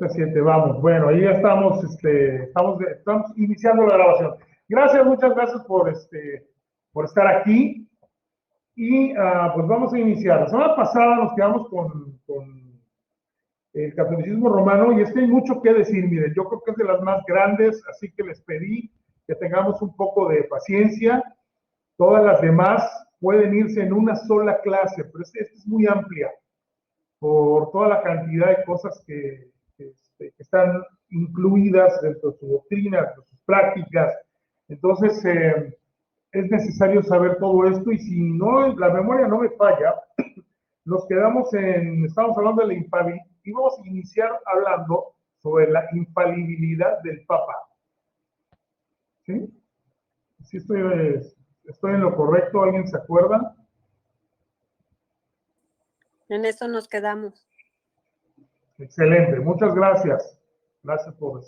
7, vamos. Bueno, ahí ya estamos, estamos iniciando la grabación. Gracias, muchas gracias por estar aquí. Y pues vamos a iniciar. La semana pasada nos quedamos con el catolicismo romano y es que hay mucho que decir. Miren, yo creo que es de las más grandes, así que les pedí que tengamos un poco de paciencia. Todas las demás pueden irse en una sola clase, pero esta es muy amplia por toda la cantidad de cosas que están incluidas dentro de su doctrina, de sus prácticas. Entonces, es necesario saber todo esto y si no, la memoria no me falla, nos quedamos estamos hablando de la infalibilidad y vamos a iniciar hablando sobre la infalibilidad del Papa. ¿Sí? ¿Sí estoy en lo correcto? ¿Alguien se acuerda? En eso nos quedamos. Excelente, muchas gracias. Gracias por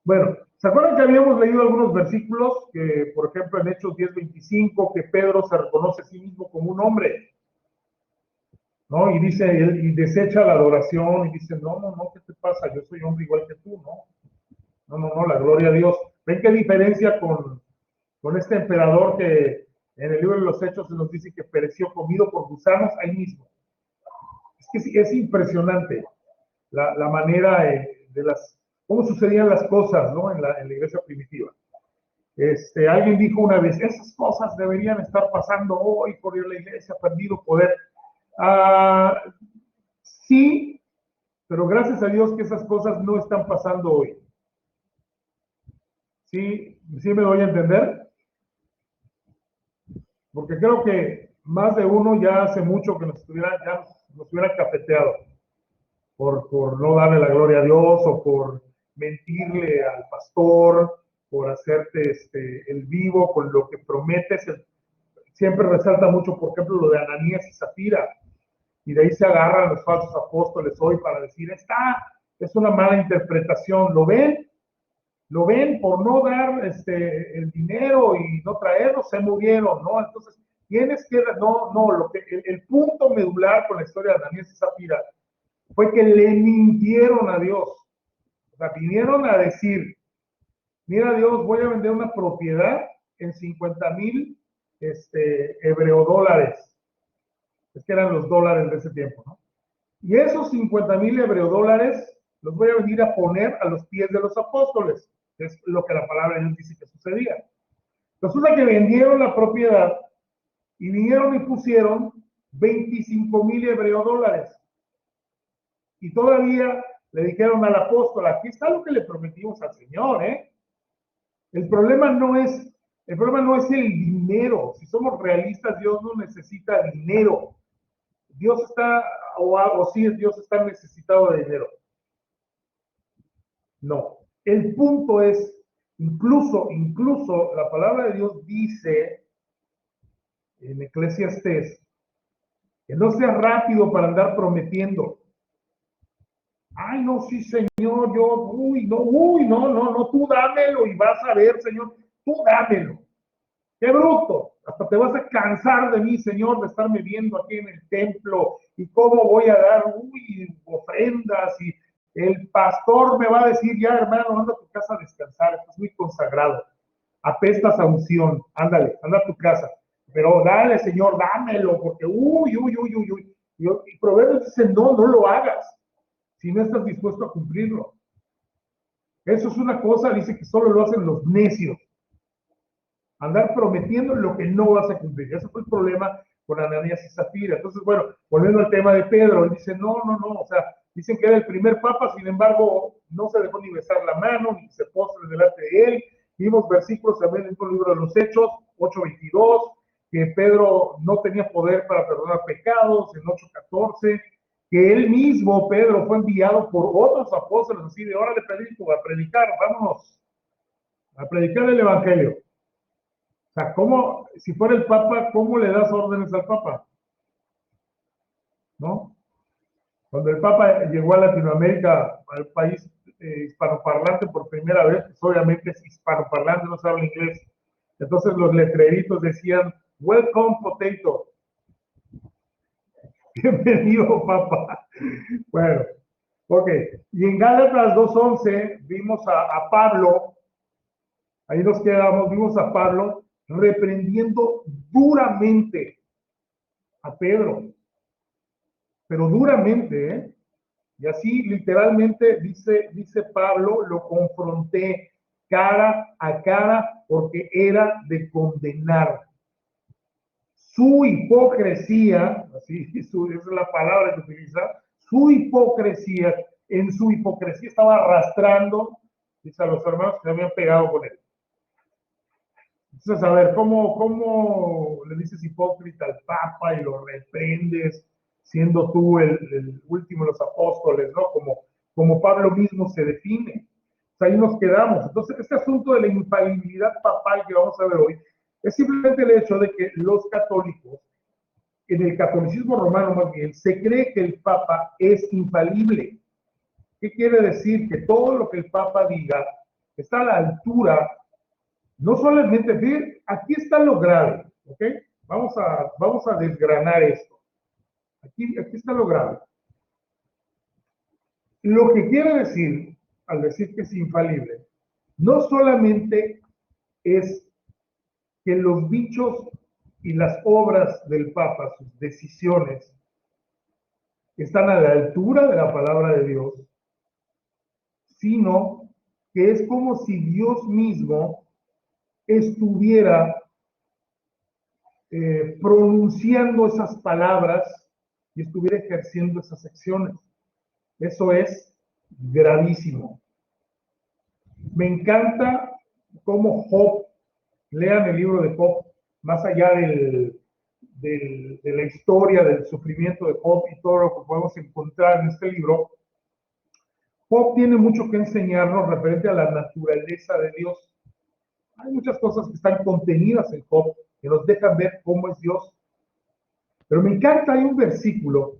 Bueno, ¿se acuerdan que habíamos leído algunos versículos? Que, por ejemplo, en Hechos 10:25, que Pedro se reconoce a sí mismo como un hombre, ¿no? Y dice, y desecha la adoración, y dice, no, ¿qué te pasa? Yo soy hombre igual que tú, ¿no? No, la gloria a Dios. ¿Ven qué diferencia con este emperador que en el libro de los Hechos se nos dice que pereció comido por gusanos ahí mismo? Es que es impresionante la manera cómo sucedían las cosas, ¿no? En la iglesia primitiva. Alguien dijo una vez, esas cosas deberían estar pasando hoy porque la iglesia ha perdido poder. Sí, pero gracias a Dios que esas cosas no están pasando hoy. ¿Sí me doy a entender? Porque creo que más de uno ya hace mucho que nos hubiera cafeteado por no darle la gloria a Dios o por mentirle al pastor, por hacerte el vivo con lo que prometes. Siempre resalta mucho, por ejemplo, lo de Ananías y Zafira, y de ahí se agarran los falsos apóstoles hoy para decir, es una mala interpretación, ¿lo ven? ¿Lo ven? Por no dar el dinero y no traerlo, se murieron, ¿no? Entonces, tienes que, el punto medular con la historia de Ananías y Zafira fue que le mintieron a Dios. O sea, vinieron a decir, mira Dios, voy a vender una propiedad en 50,000 hebreodólares. Es que eran los dólares de ese tiempo, ¿no? Y esos 50,000 hebreodólares los voy a venir a poner a los pies de los apóstoles. Es lo que la palabra de Dios dice que sucedía. Resulta que vendieron la propiedad y vinieron y pusieron 25,000 hebreodólares. Y todavía le dijeron al apóstol, aquí está lo que le prometimos al Señor, ¿eh? El problema no es el dinero. Si somos realistas, Dios no necesita dinero. Dios está, Dios está necesitado de dinero. No. El punto es, incluso la palabra de Dios dice en Eclesiastés que no sea rápido para andar prometiendo. Ay, no, sí, Señor, no, tú dámelo y vas a ver, Señor, tú dámelo. ¡Qué bruto! Hasta te vas a cansar de mí, Señor, de estarme viendo aquí en el templo y cómo voy a dar, ofrendas y el pastor me va a decir, ya, hermano, anda a tu casa a descansar, estás muy consagrado, apestas a unción, anda a tu casa, pero dale, Señor, dámelo, porque y Proverbios dice, no lo hagas, si no estás dispuesto a cumplirlo. Eso es una cosa, dice que solo lo hacen los necios. Andar prometiendo lo que no vas a cumplir. Ese fue el problema con Ananías y Zafira. Entonces, bueno, volviendo al tema de Pedro, él dice, no, o sea, dicen que era el primer papa, sin embargo, no se dejó ni besar la mano, ni se postre delante de él. Vimos versículos también en el libro de los Hechos, 8:22, que Pedro no tenía poder para perdonar pecados, en 8:14, que él mismo, Pedro, fue enviado por otros apóstoles, así de, órale, predico, a predicar, vámonos, a predicar el evangelio. O sea, ¿cómo, si fuera el Papa, cómo le das órdenes al Papa? ¿No? Cuando el Papa llegó a Latinoamérica, al país hispanoparlante por primera vez, pues obviamente es hispanoparlante, no sabe inglés. Entonces los letreritos decían, welcome potato. Bienvenido, Papa. Bueno, Ok, y en Gálatas 2:11 vimos a Pablo, ahí nos quedamos, vimos a Pablo reprendiendo duramente a Pedro, pero duramente, ¿eh? Y así literalmente dice Pablo, lo confronté cara a cara porque era de condenar. Su hipocresía, así esa es la palabra que utiliza, en su hipocresía estaba arrastrando, dice a los hermanos que se habían pegado con él. Entonces, a ver, ¿cómo le dices hipócrita al Papa y lo reprendes, siendo tú el último de los apóstoles, ¿no? Como Pablo mismo se define. O sea, ahí nos quedamos. Entonces, este asunto de la infalibilidad papal que vamos a ver hoy es simplemente el hecho de que los católicos, en el catolicismo romano más bien, se cree que el Papa es infalible. ¿Qué quiere decir? Que todo lo que el Papa diga está a la altura. No solamente, aquí está lo grave, ¿ok? Vamos a desgranar esto. Aquí está lo grave. Lo que quiere decir, al decir que es infalible, no solamente es que los dichos y las obras del Papa, sus decisiones, están a la altura de la palabra de Dios, sino que es como si Dios mismo estuviera pronunciando esas palabras y estuviera ejerciendo esas acciones. Eso es gravísimo. Me encanta cómo Job, lean el libro de Job, más allá de la historia del sufrimiento de Job y todo lo que podemos encontrar en este libro. Job tiene mucho que enseñarnos referente a la naturaleza de Dios. Hay muchas cosas que están contenidas en Job que nos dejan ver cómo es Dios. Pero me encanta, hay un versículo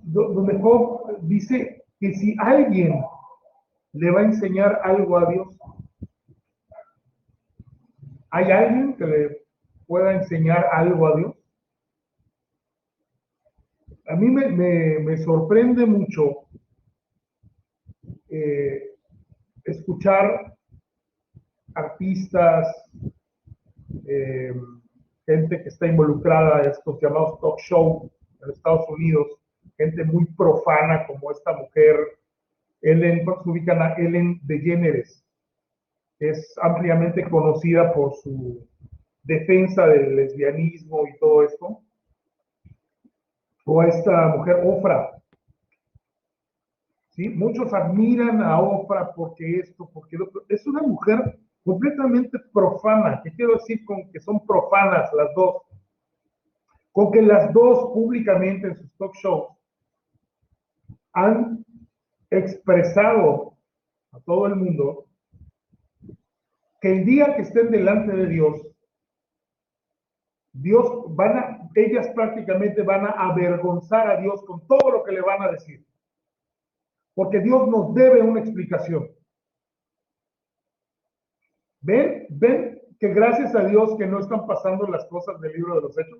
donde Job dice que si alguien le va a enseñar algo a Dios, ¿hay alguien que le pueda enseñar algo a Dios? A mí me sorprende mucho escuchar artistas, eh, gente que está involucrada en estos llamados talk show en Estados Unidos, gente muy profana como esta mujer, Ellen, se ubican a Ellen DeGeneres, que es ampliamente conocida por su defensa del lesbianismo y todo esto, o a esta mujer Ofra, ¿sí? Muchos admiran a Ofra porque esto, porque lo otro. Es una mujer completamente profana. ¿Qué quiero decir con que son profanas las dos? Con que las dos públicamente en sus talk shows han expresado a todo el mundo que el día que estén delante de Dios, ellas prácticamente van a avergonzar a Dios con todo lo que le van a decir. Porque Dios nos debe una explicación. ¿Ven que gracias a Dios que no están pasando las cosas del libro de los Hechos?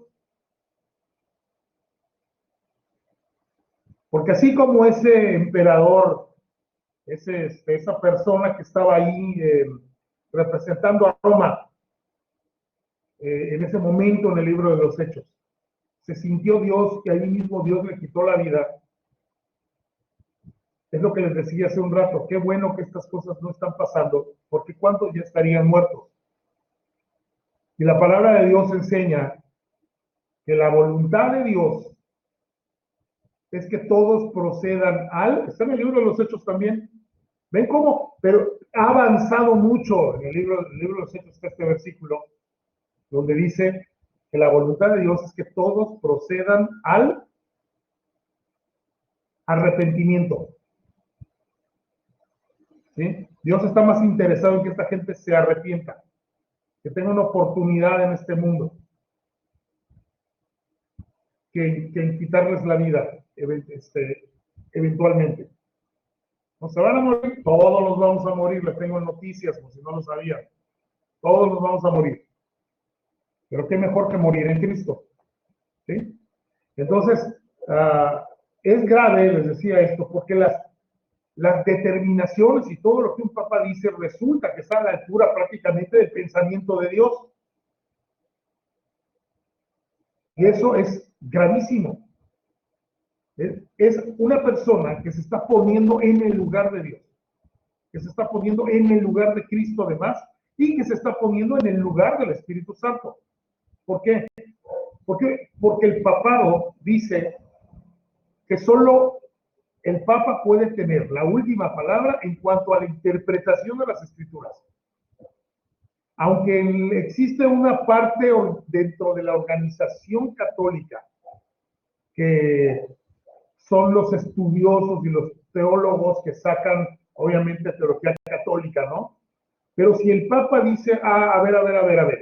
Porque así como ese emperador, esa persona que estaba ahí representando a Roma en ese momento en el libro de los Hechos, se sintió Dios que ahí mismo Dios le quitó la vida. Es lo que les decía hace un rato, qué bueno que estas cosas no están pasando, porque ¿cuántos ya estarían muertos? Y la palabra de Dios enseña que la voluntad de Dios es que todos procedan está en el libro de los Hechos también. ¿Ven cómo? Pero ha avanzado mucho en el libro de los Hechos, está este versículo, donde dice que la voluntad de Dios es que todos procedan al arrepentimiento. ¿Sí? Dios está más interesado en que esta gente se arrepienta, que tenga una oportunidad en este mundo, que en quitarles la vida eventualmente. ¿No se van a morir? Todos nos vamos a morir, les tengo noticias, por si no lo sabían. Todos nos vamos a morir. Pero qué mejor que morir en Cristo. ¿Sí? Entonces, Es grave, les decía esto, porque las determinaciones y todo lo que un papa dice resulta que está a la altura prácticamente del pensamiento de Dios. Y eso es gravísimo. Es una persona que se está poniendo en el lugar de Dios, que se está poniendo en el lugar de Cristo además, y que se está poniendo en el lugar del Espíritu Santo. ¿Por qué? Porque el papado dice que solo el Papa puede tener la última palabra en cuanto a la interpretación de las Escrituras. Aunque existe una parte dentro de la organización católica que son los estudiosos y los teólogos que sacan, obviamente, teología católica, ¿no? Pero si el Papa dice, a ver,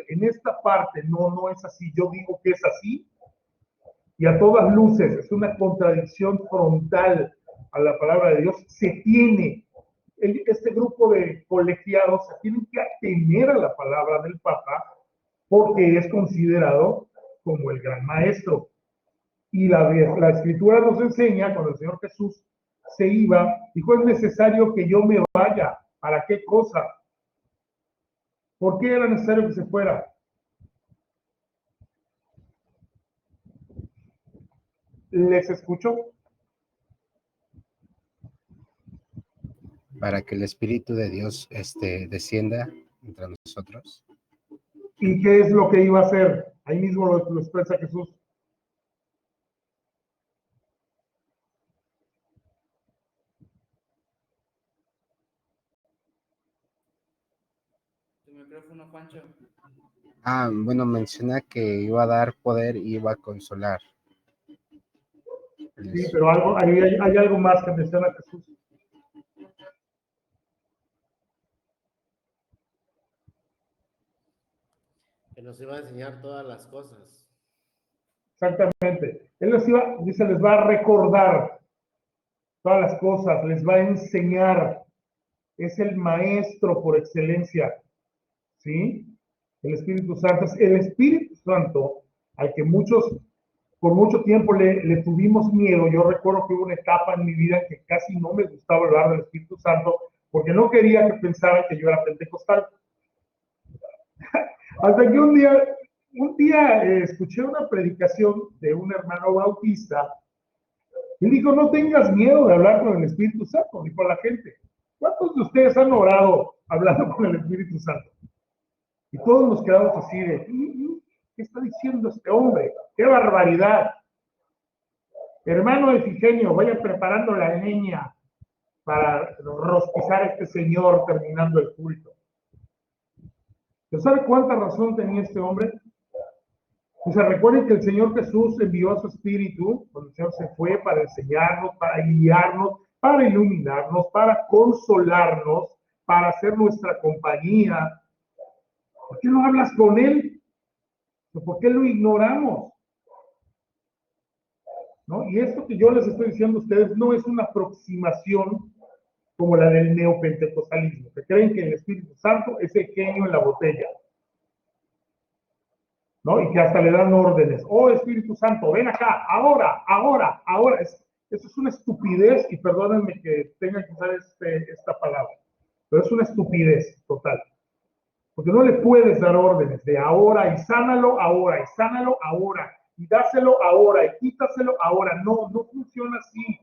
en esta parte no es así, yo digo que es así, y a todas luces es una contradicción frontal a la palabra de Dios, este grupo de colegiados se tienen que atener a la palabra del Papa porque es considerado como el gran maestro. Y la Escritura nos enseña, cuando el Señor Jesús se iba, dijo, es necesario que yo me vaya. ¿Para qué cosa? ¿Por qué era necesario que se fuera? ¿Les escucho? Para que el Espíritu de Dios descienda entre nosotros. ¿Y qué es lo que iba a hacer? Ahí mismo lo expresa Jesús. Tu micrófono, Juancho. Bueno, menciona que iba a dar poder y iba a consolar. Sí, pero hay algo más que menciona Jesús. Que nos iba a enseñar todas las cosas. Exactamente. Él les va a recordar todas las cosas, les va a enseñar. Es el maestro por excelencia. ¿Sí? El Espíritu Santo es el Espíritu Santo al que muchos por mucho tiempo le tuvimos miedo. Yo recuerdo que hubo una etapa en mi vida en que casi no me gustaba hablar del Espíritu Santo porque no quería que pensaran que yo era pentecostal. Hasta que un día escuché una predicación de un hermano bautista y dijo, no tengas miedo de hablar con el Espíritu Santo, dijo a la gente. ¿Cuántos de ustedes han orado hablando con el Espíritu Santo? Y todos nos quedamos así de, ¿qué está diciendo este hombre? ¡Qué barbaridad! Hermano Efigenio, vaya preparando la leña para rostizar a este señor terminando el culto. ¿Pero sabe cuánta razón tenía este hombre? O sea, recuerden que el Señor Jesús envió a su Espíritu, cuando el Señor se fue para enseñarnos, para guiarnos, para iluminarnos, para consolarnos, para hacer nuestra compañía. ¿Por qué no hablas con Él? ¿Por qué lo ignoramos? ¿No? Y esto que yo les estoy diciendo a ustedes no es una aproximación como la del neopentecostalismo, que creen que el Espíritu Santo es el genio en la botella, ¿no? Y que hasta le dan órdenes. Oh, Espíritu Santo, ven acá, ahora. Eso es una estupidez, y perdónenme que tenga que usar esta palabra, pero es una estupidez total. Porque no le puedes dar órdenes de ahora y sánalo ahora, y dáselo ahora, y quítaselo ahora. No funciona así.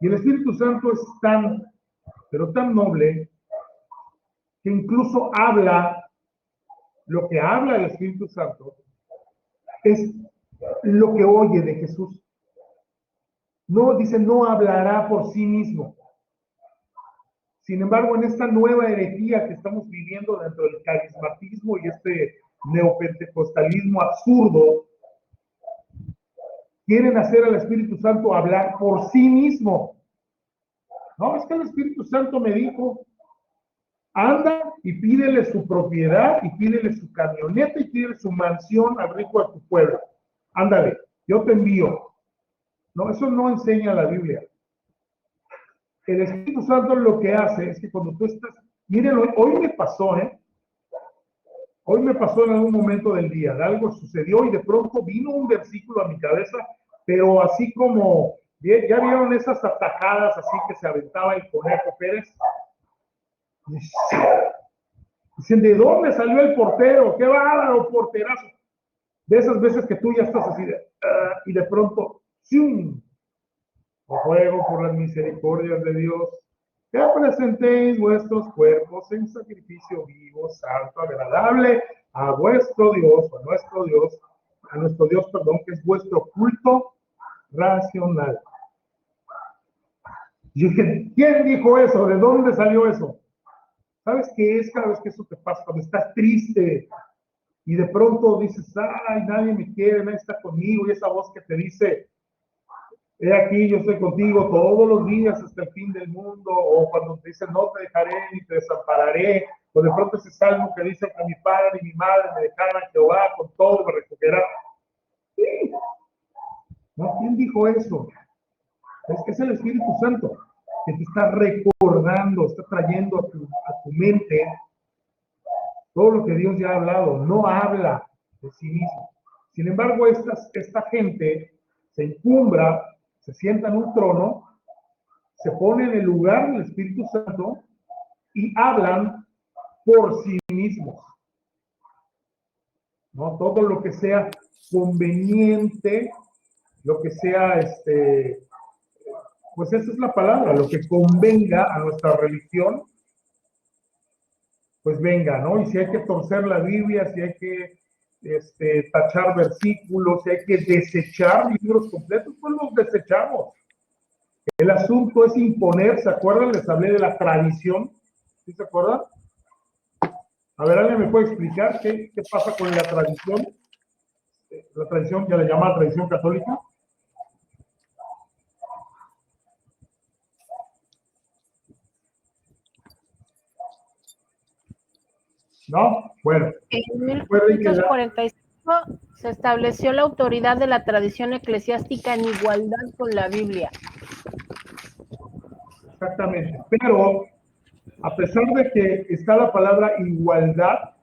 Y el Espíritu Santo es pero tan noble, que incluso lo que habla el Espíritu Santo es lo que oye de Jesús. No hablará por sí mismo. Sin embargo, en esta nueva herejía que estamos viviendo dentro del carismatismo y este neopentecostalismo absurdo, quieren hacer al Espíritu Santo hablar por sí mismo. No, es que el Espíritu Santo me dijo, anda y pídele su propiedad, y pídele su camioneta, y pídele su mansión al rico de tu pueblo. Ándale, yo te envío. No, eso no enseña la Biblia. El Espíritu Santo lo que hace es que cuando tú estás, miren, hoy me pasó, Hoy me pasó en algún momento del día, algo sucedió y de pronto vino un versículo a mi cabeza pero así como, ¿ya vieron esas atajadas así que se aventaba el Conejo Pérez? Dicen, ¿de dónde salió el portero? ¡Qué bárbaro, porterazo! De esas veces que tú ya estás así y de pronto, ¡zum! Os ruego por las misericordias de Dios que presentéis vuestros cuerpos en sacrificio vivo, santo, agradable a vuestro Dios, a nuestro Dios, perdón, que es vuestro culto racional. Y dije, ¿quién dijo eso? ¿De dónde salió eso? ¿Sabes qué es cada vez que eso te pasa? Cuando estás triste y de pronto dices, ay, nadie me quiere, nadie está conmigo, y esa voz que te dice, he aquí, yo estoy contigo todos los días hasta el fin del mundo, o cuando te dicen, no te dejaré ni te desampararé, o de pronto ese salmo que dice que mi padre y mi madre me dejaran, Jehová con todo me recogerá. Sí. ¿No? ¿Quién dijo eso? Es que es el Espíritu Santo que te está recordando, está trayendo a tu mente todo lo que Dios ya ha hablado. No habla de sí mismo. Sin embargo, esta gente se encumbra, se sienta en un trono, se pone en el lugar del Espíritu Santo y hablan por sí mismos. ¿No? Todo lo que sea conveniente, lo que sea, pues esa es la palabra, lo que convenga a nuestra religión, pues venga, ¿no? Y si hay que torcer la Biblia, si hay que tachar versículos, si hay que desechar libros completos, pues los desechamos. El asunto es imponer, ¿se acuerdan? Les hablé de la tradición, ¿sí se acuerdan? A ver, ¿alguien me puede explicar qué pasa con la tradición? La tradición, ya le llama tradición católica. ¿No? Bueno. En 1545 se estableció la autoridad de la tradición eclesiástica en igualdad con la Biblia. Exactamente. Pero, a pesar de que está la palabra igualdad,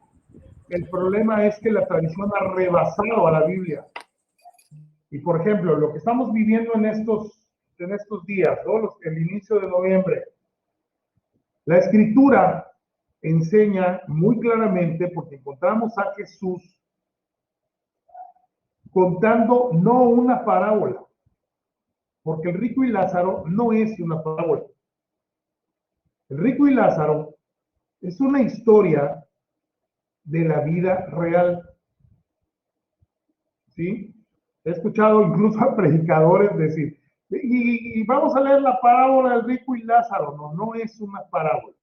el problema es que la tradición ha rebasado a la Biblia. Y, por ejemplo, lo que estamos viviendo en estos días, ¿no? El inicio de noviembre, la Escritura enseña muy claramente, porque encontramos a Jesús contando no una parábola, porque el rico y Lázaro no es una parábola. El rico y Lázaro es una historia de la vida real. ¿Sí? He escuchado incluso a predicadores decir, y vamos a leer la parábola del rico y Lázaro. No, no es una parábola.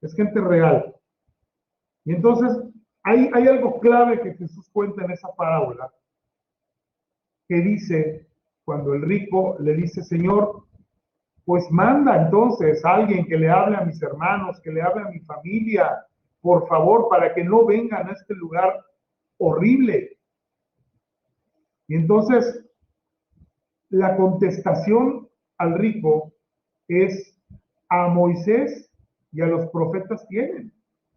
Es gente real. Y entonces, hay algo clave que Jesús cuenta en esa parábola, que dice, cuando el rico le dice, Señor, pues manda entonces a alguien que le hable a mis hermanos, que le hable a mi familia, por favor, para que no vengan a este lugar horrible. Y entonces, la contestación al rico es a Moisés y a los profetas tienen,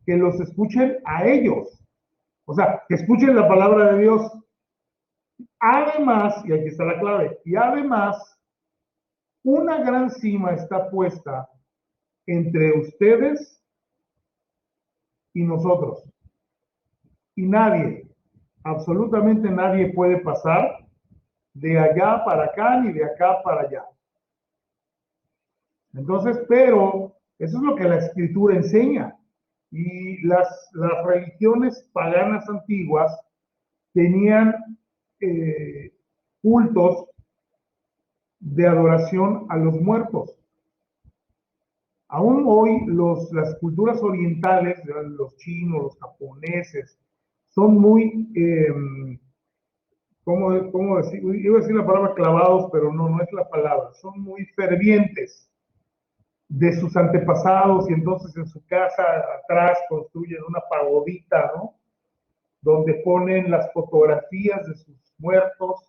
que los escuchen a ellos. O sea, que escuchen la palabra de Dios. Además, y aquí está la clave, y además, una gran cima está puesta entre ustedes y nosotros. Y nadie, absolutamente nadie puede pasar de allá para acá ni de acá para allá. Entonces, pero eso es lo que la Escritura enseña. Y las religiones paganas antiguas tenían cultos de adoración a los muertos. Aún hoy las culturas orientales, los chinos, los japoneses, son muy, ¿cómo decir? Iba a decir la palabra clavados, pero no es la palabra. Son muy fervientes de sus antepasados y entonces en su casa atrás construyen una pagodita, ¿no? Donde ponen las fotografías de sus muertos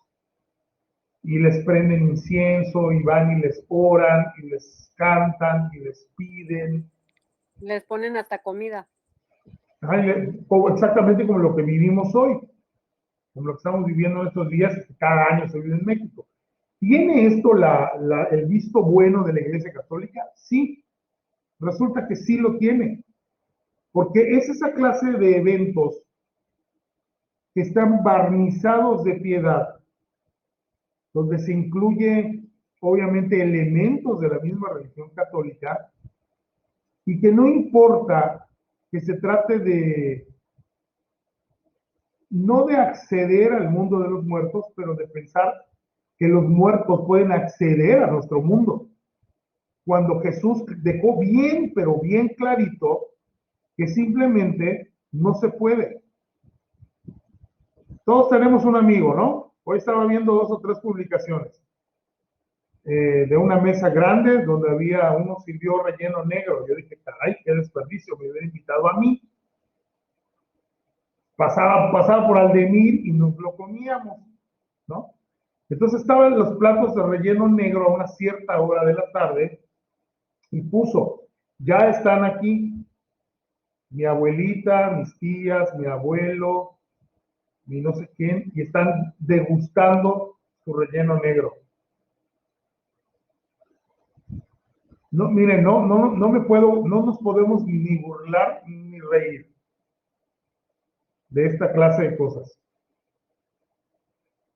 y les prenden incienso y van y les oran y les cantan y les piden. Les ponen hasta comida. Exactamente como lo que vivimos hoy. como lo que estamos viviendo en estos días, que cada año se vive en México. ¿Tiene esto el visto bueno de la Iglesia Católica? Sí, resulta que sí lo tiene, porque es esa clase de eventos que están barnizados de piedad, donde se incluye obviamente elementos de la misma religión católica, y que no importa que se trate no de acceder al mundo de los muertos, pero de pensar que los muertos pueden acceder a nuestro mundo. Cuando Jesús dejó bien, pero bien clarito, que simplemente no se puede. Todos tenemos un amigo, ¿no? Hoy estaba viendo 2 o 3 publicaciones de una mesa grande donde había uno sirvió relleno negro. Yo dije, caray, qué desperdicio, me hubiera invitado a mí. Pasaba por Aldemir y nos lo comíamos, ¿no? Entonces estaban los platos de relleno negro a una cierta hora de la tarde y puso, ya están aquí mi abuelita, mis tías, mi abuelo, mi no sé quién, y están degustando su relleno negro. No, miren, no nos podemos ni burlar ni reír de esta clase de cosas.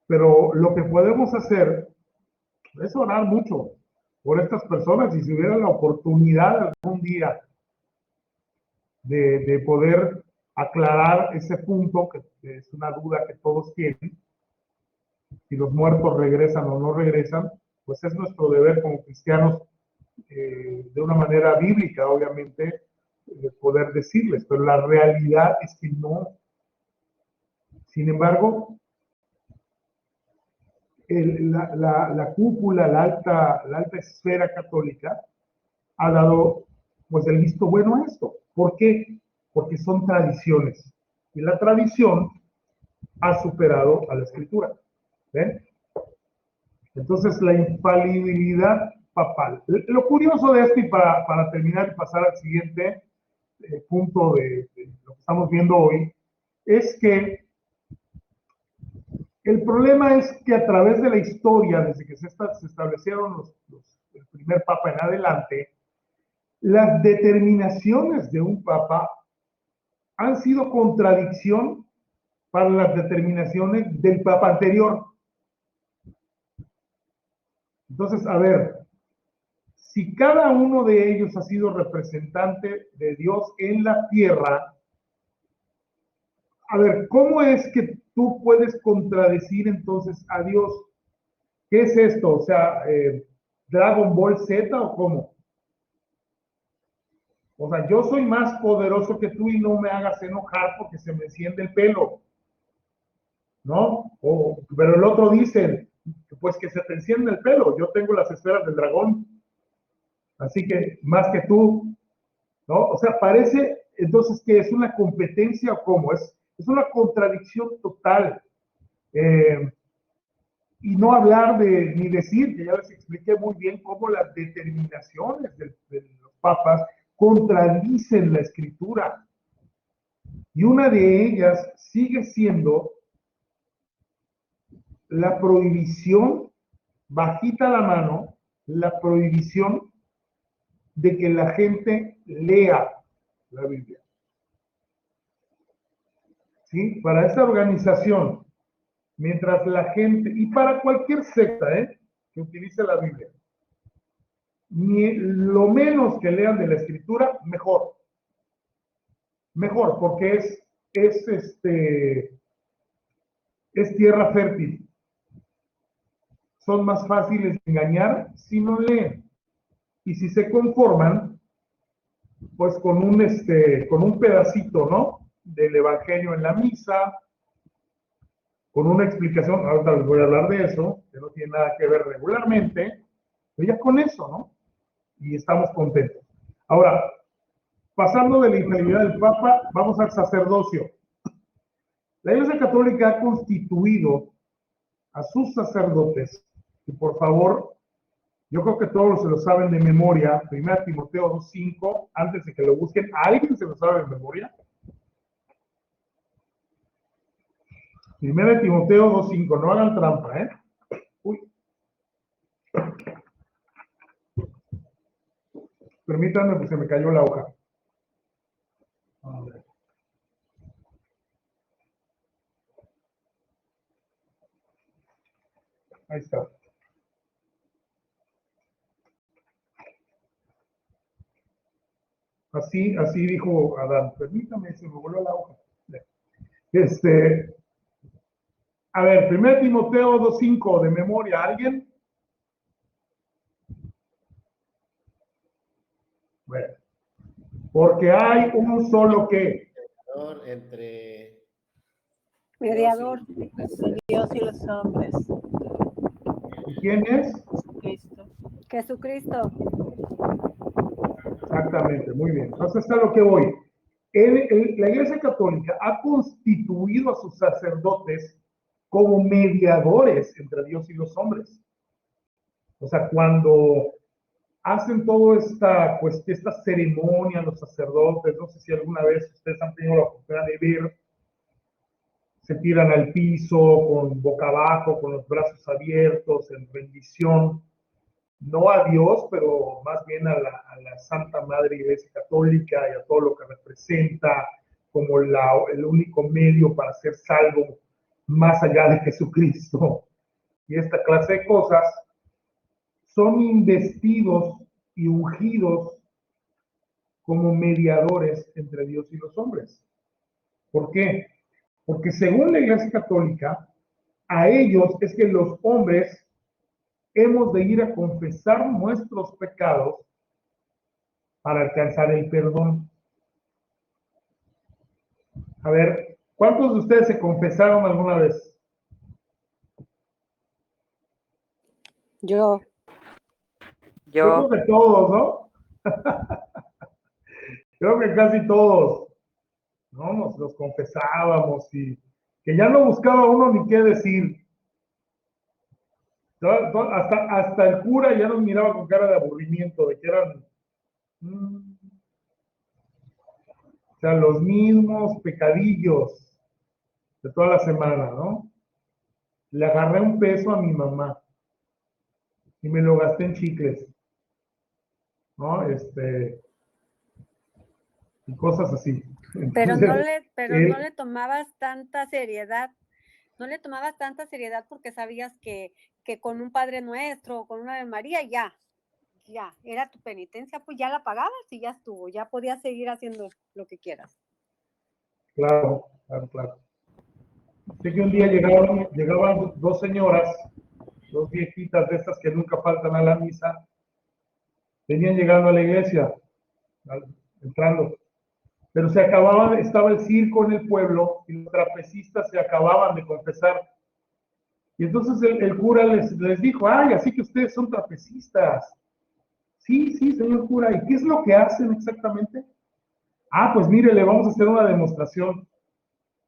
Pero lo que podemos hacer es orar mucho por estas personas, y si hubiera la oportunidad algún día de poder aclarar ese punto, que es una duda que todos tienen, si los muertos regresan o no regresan, pues es nuestro deber como cristianos, de una manera bíblica, obviamente, poder decirles, pero la realidad es que no. Sin embargo, la cúpula, la alta esfera católica ha dado pues el visto bueno a esto. ¿Por qué? Porque son tradiciones, y la tradición ha superado a la escritura. ¿Ven? Entonces, la infalibilidad papal. Lo curioso de esto, y para terminar y pasar al siguiente punto de lo que estamos viendo hoy, es que el problema es que a través de la historia, desde que se establecieron el primer papa en adelante, las determinaciones de un papa han sido contradicción para las determinaciones del papa anterior. Entonces, a ver, si cada uno de ellos ha sido representante de Dios en la tierra, a ver, ¿cómo es que tú puedes contradecir entonces a Dios? ¿Qué es esto? O sea, ¿Dragon Ball Z o cómo? O sea, yo soy más poderoso que tú y no me hagas enojar porque se me enciende el pelo, ¿no? Pero el otro dice, pues que se te enciende el pelo, yo tengo las esferas del dragón, así que más que tú, ¿no? O sea, parece entonces que es una competencia o cómo, es una contradicción total. Y no hablar ni decir, que ya les expliqué muy bien cómo las determinaciones de los papas contradicen la escritura. Y una de ellas sigue siendo la prohibición, bajita la mano, la prohibición de que la gente lea la Biblia. ¿Sí? Para esta organización, mientras la gente, y para cualquier secta que utilice la Biblia, lo menos que lean de la escritura, mejor. Mejor, porque es tierra fértil. Son más fáciles de engañar si no leen. Y si se conforman, pues con un pedacito, ¿no? Del evangelio en la misa, con una explicación, ahorita les voy a hablar de eso, que no tiene nada que ver regularmente, pero ya con eso, ¿no? Y estamos contentos. Ahora, pasando de la infalibilidad del Papa, vamos al sacerdocio. La Iglesia Católica ha constituido a sus sacerdotes, y por favor, yo creo que todos se lo saben de memoria, 1 Timoteo 2:5, antes de que lo busquen, ¿alguien se lo sabe de memoria? 1 Timoteo 2:5, no hagan trampa, ¿eh? Uy. Permítanme, pues se me cayó la hoja. A ver. Ahí está. Así dijo Adán. Permítame, se me voló la hoja. A ver, 1 Timoteo 2:5 de memoria, ¿alguien? Bueno, porque hay un solo que. Entre Mediador. Dios y los hombres. ¿Y quién es? Cristo. Jesucristo. Exactamente, muy bien. Entonces, a lo que voy. La Iglesia Católica ha constituido a sus sacerdotes como mediadores entre Dios y los hombres. O sea, cuando hacen toda esta ceremonia, los sacerdotes, no sé si alguna vez ustedes han tenido la oportunidad de ver, se tiran al piso con boca abajo, con los brazos abiertos, en rendición, no a Dios, pero más bien a la Santa Madre Iglesia Católica y a todo lo que representa como el único medio para ser salvo más allá de Jesucristo. Y esta clase de cosas son investidos y ungidos como mediadores entre Dios y los hombres. ¿Por qué? Porque según la Iglesia Católica, a ellos es que los hombres hemos de ir a confesar nuestros pecados para alcanzar el perdón. A ver, ¿cuántos de ustedes se confesaron alguna vez? Yo. Yo creo que todos, ¿no? Creo que casi todos, ¿no? Nos los confesábamos y que ya no buscaba uno ni qué decir. Hasta el cura ya nos miraba con cara de aburrimiento, de que eran o sea, los mismos pecadillos de toda la semana, ¿no? Le agarré un peso a mi mamá y me lo gasté en chicles, ¿no? Y cosas así. Pero Entonces, no le tomabas tanta seriedad. No le tomabas tanta seriedad porque sabías que con un Padre Nuestro o con una Ave María ya era tu penitencia, pues ya la pagabas y ya estuvo, ya podías seguir haciendo lo que quieras. Claro. Sé que un día llegaban dos señoras, dos viejitas de estas que nunca faltan a la misa, venían llegando a la iglesia, entrando, pero estaba el circo en el pueblo y los trapecistas se acababan de confesar. Y entonces el cura les dijo, ay, así que ustedes son trapecistas. Sí, señor cura, ¿y qué es lo que hacen exactamente? Ah, pues mire, le vamos a hacer una demostración.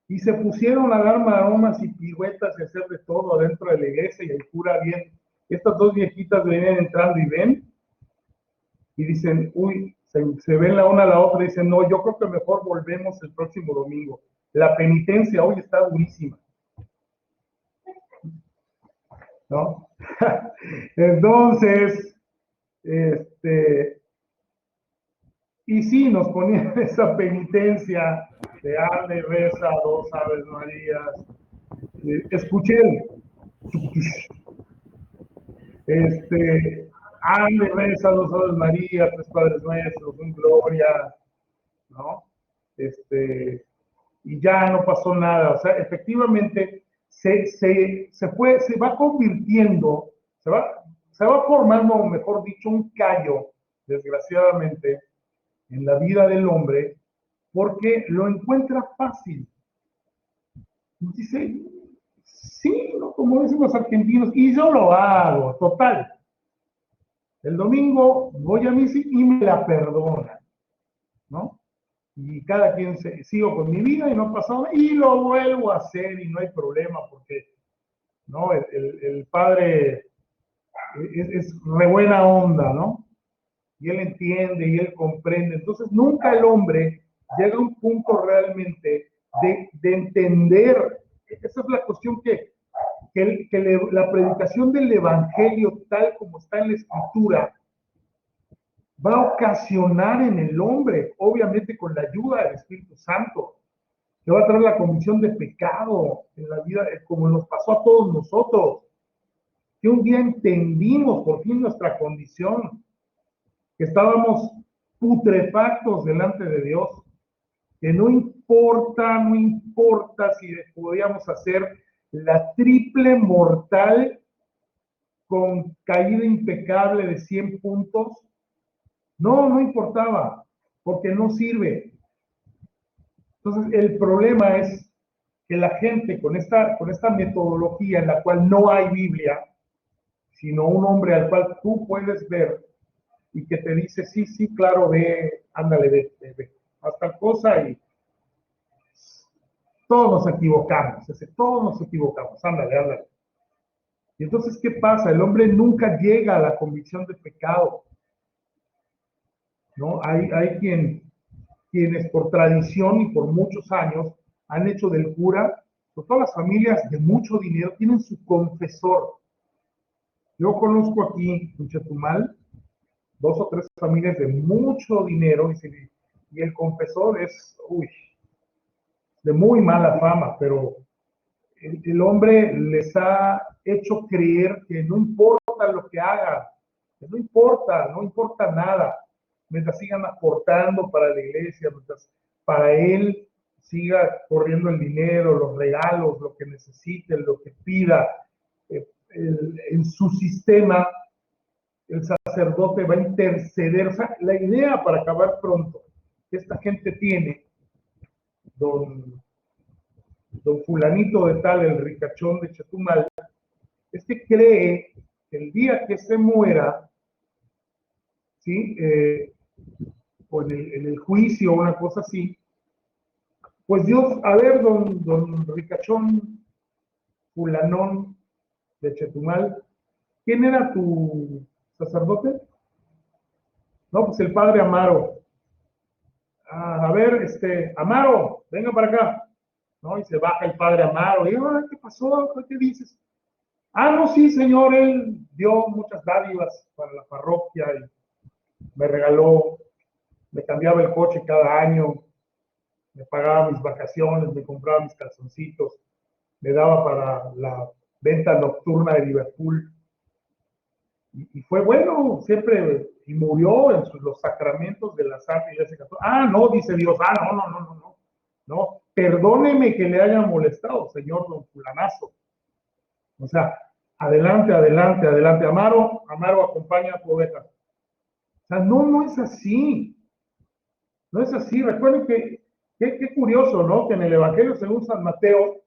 Y se pusieron a dar maromas y piruetas y hacer de todo adentro de la iglesia y el cura bien. Estas dos viejitas venían entrando y ven y dicen, uy, se ven la una a la otra y dicen, no, yo creo que mejor volvemos el próximo domingo. La penitencia hoy está durísima. ¿No? Entonces, y sí, nos ponían esa penitencia de ave, reza, 2 Aves Marías. Escuché ave, reza, 2 Aves Marías, 3 Padres Nuestros, un Gloria, ¿no? Y ya no pasó nada. O sea, efectivamente, se va convirtiendo, se va formando, mejor dicho, un callo, desgraciadamente, en la vida del hombre, porque lo encuentra fácil. Dice, sí, ¿no? Como dicen los argentinos, y yo lo hago, total. El domingo voy a misa y me la perdonan, ¿no? Y cada quien sigo con mi vida y no pasa nada, y lo vuelvo a hacer y no hay problema, porque, ¿no? El padre es re buena onda, ¿no? Y él entiende y él comprende. Entonces, nunca el hombre llega a un punto realmente de entender esa es la cuestión la predicación del evangelio tal como está en la escritura va a ocasionar en el hombre, obviamente con la ayuda del Espíritu Santo, que va a traer la convicción de pecado en la vida, como nos pasó a todos nosotros, que un día entendimos por fin nuestra condición, que estábamos putrefactos delante de Dios, que no importa si podíamos hacer la triple mortal con caída impecable de 100 puntos, no importaba, porque no sirve. Entonces, el problema es que la gente con esta metodología en la cual no hay Biblia, sino un hombre al cual tú puedes ver y que te dice, sí, claro, ve, ándale, ve, haz tal cosa y todos nos equivocamos, ándale. Y entonces, ¿qué pasa? El hombre nunca llega a la convicción de pecado, ¿no? Hay quienes por tradición y por muchos años han hecho del cura, pues todas las familias de mucho dinero tienen su confesor. Yo conozco aquí en Chetumal 2 o 3 familias de mucho dinero y el confesor es, de muy mala fama, pero el hombre les ha hecho creer que no importa lo que hagan, que no importa nada, mientras sigan aportando para la iglesia, mientras para él siga corriendo el dinero, los regalos, lo que necesite, lo que pida. En su sistema, el sacerdote va a interceder. O sea, la idea para acabar pronto que esta gente tiene, don fulanito de tal, el ricachón de Chetumal, es que cree que el día que se muera, ¿sí? O en el juicio o una cosa así, pues Dios, a ver, don ricachón, fulanón de Chetumal, ¿quién era tu sacerdote? No, pues el padre Amaro. A ver, Amaro, venga para acá. ¿No? Y se baja el padre Amaro. Y ¿qué pasó? ¿Qué dices? No, sí, señor, él dio muchas dádivas para la parroquia y me regaló, me cambiaba el coche cada año, me pagaba mis vacaciones, me compraba mis calzoncitos, me daba para la venta nocturna de Liverpool. Y fue bueno, siempre, y murió en los sacramentos de la Santa Iglesia Católica. No, dice Dios, no, perdóneme que le haya molestado, señor don fulanazo. O sea, adelante, Amaro, acompaña a tu oveja. O sea, no es así. No es así. Recuerden que, qué curioso, ¿no? Que en el Evangelio según San Mateo,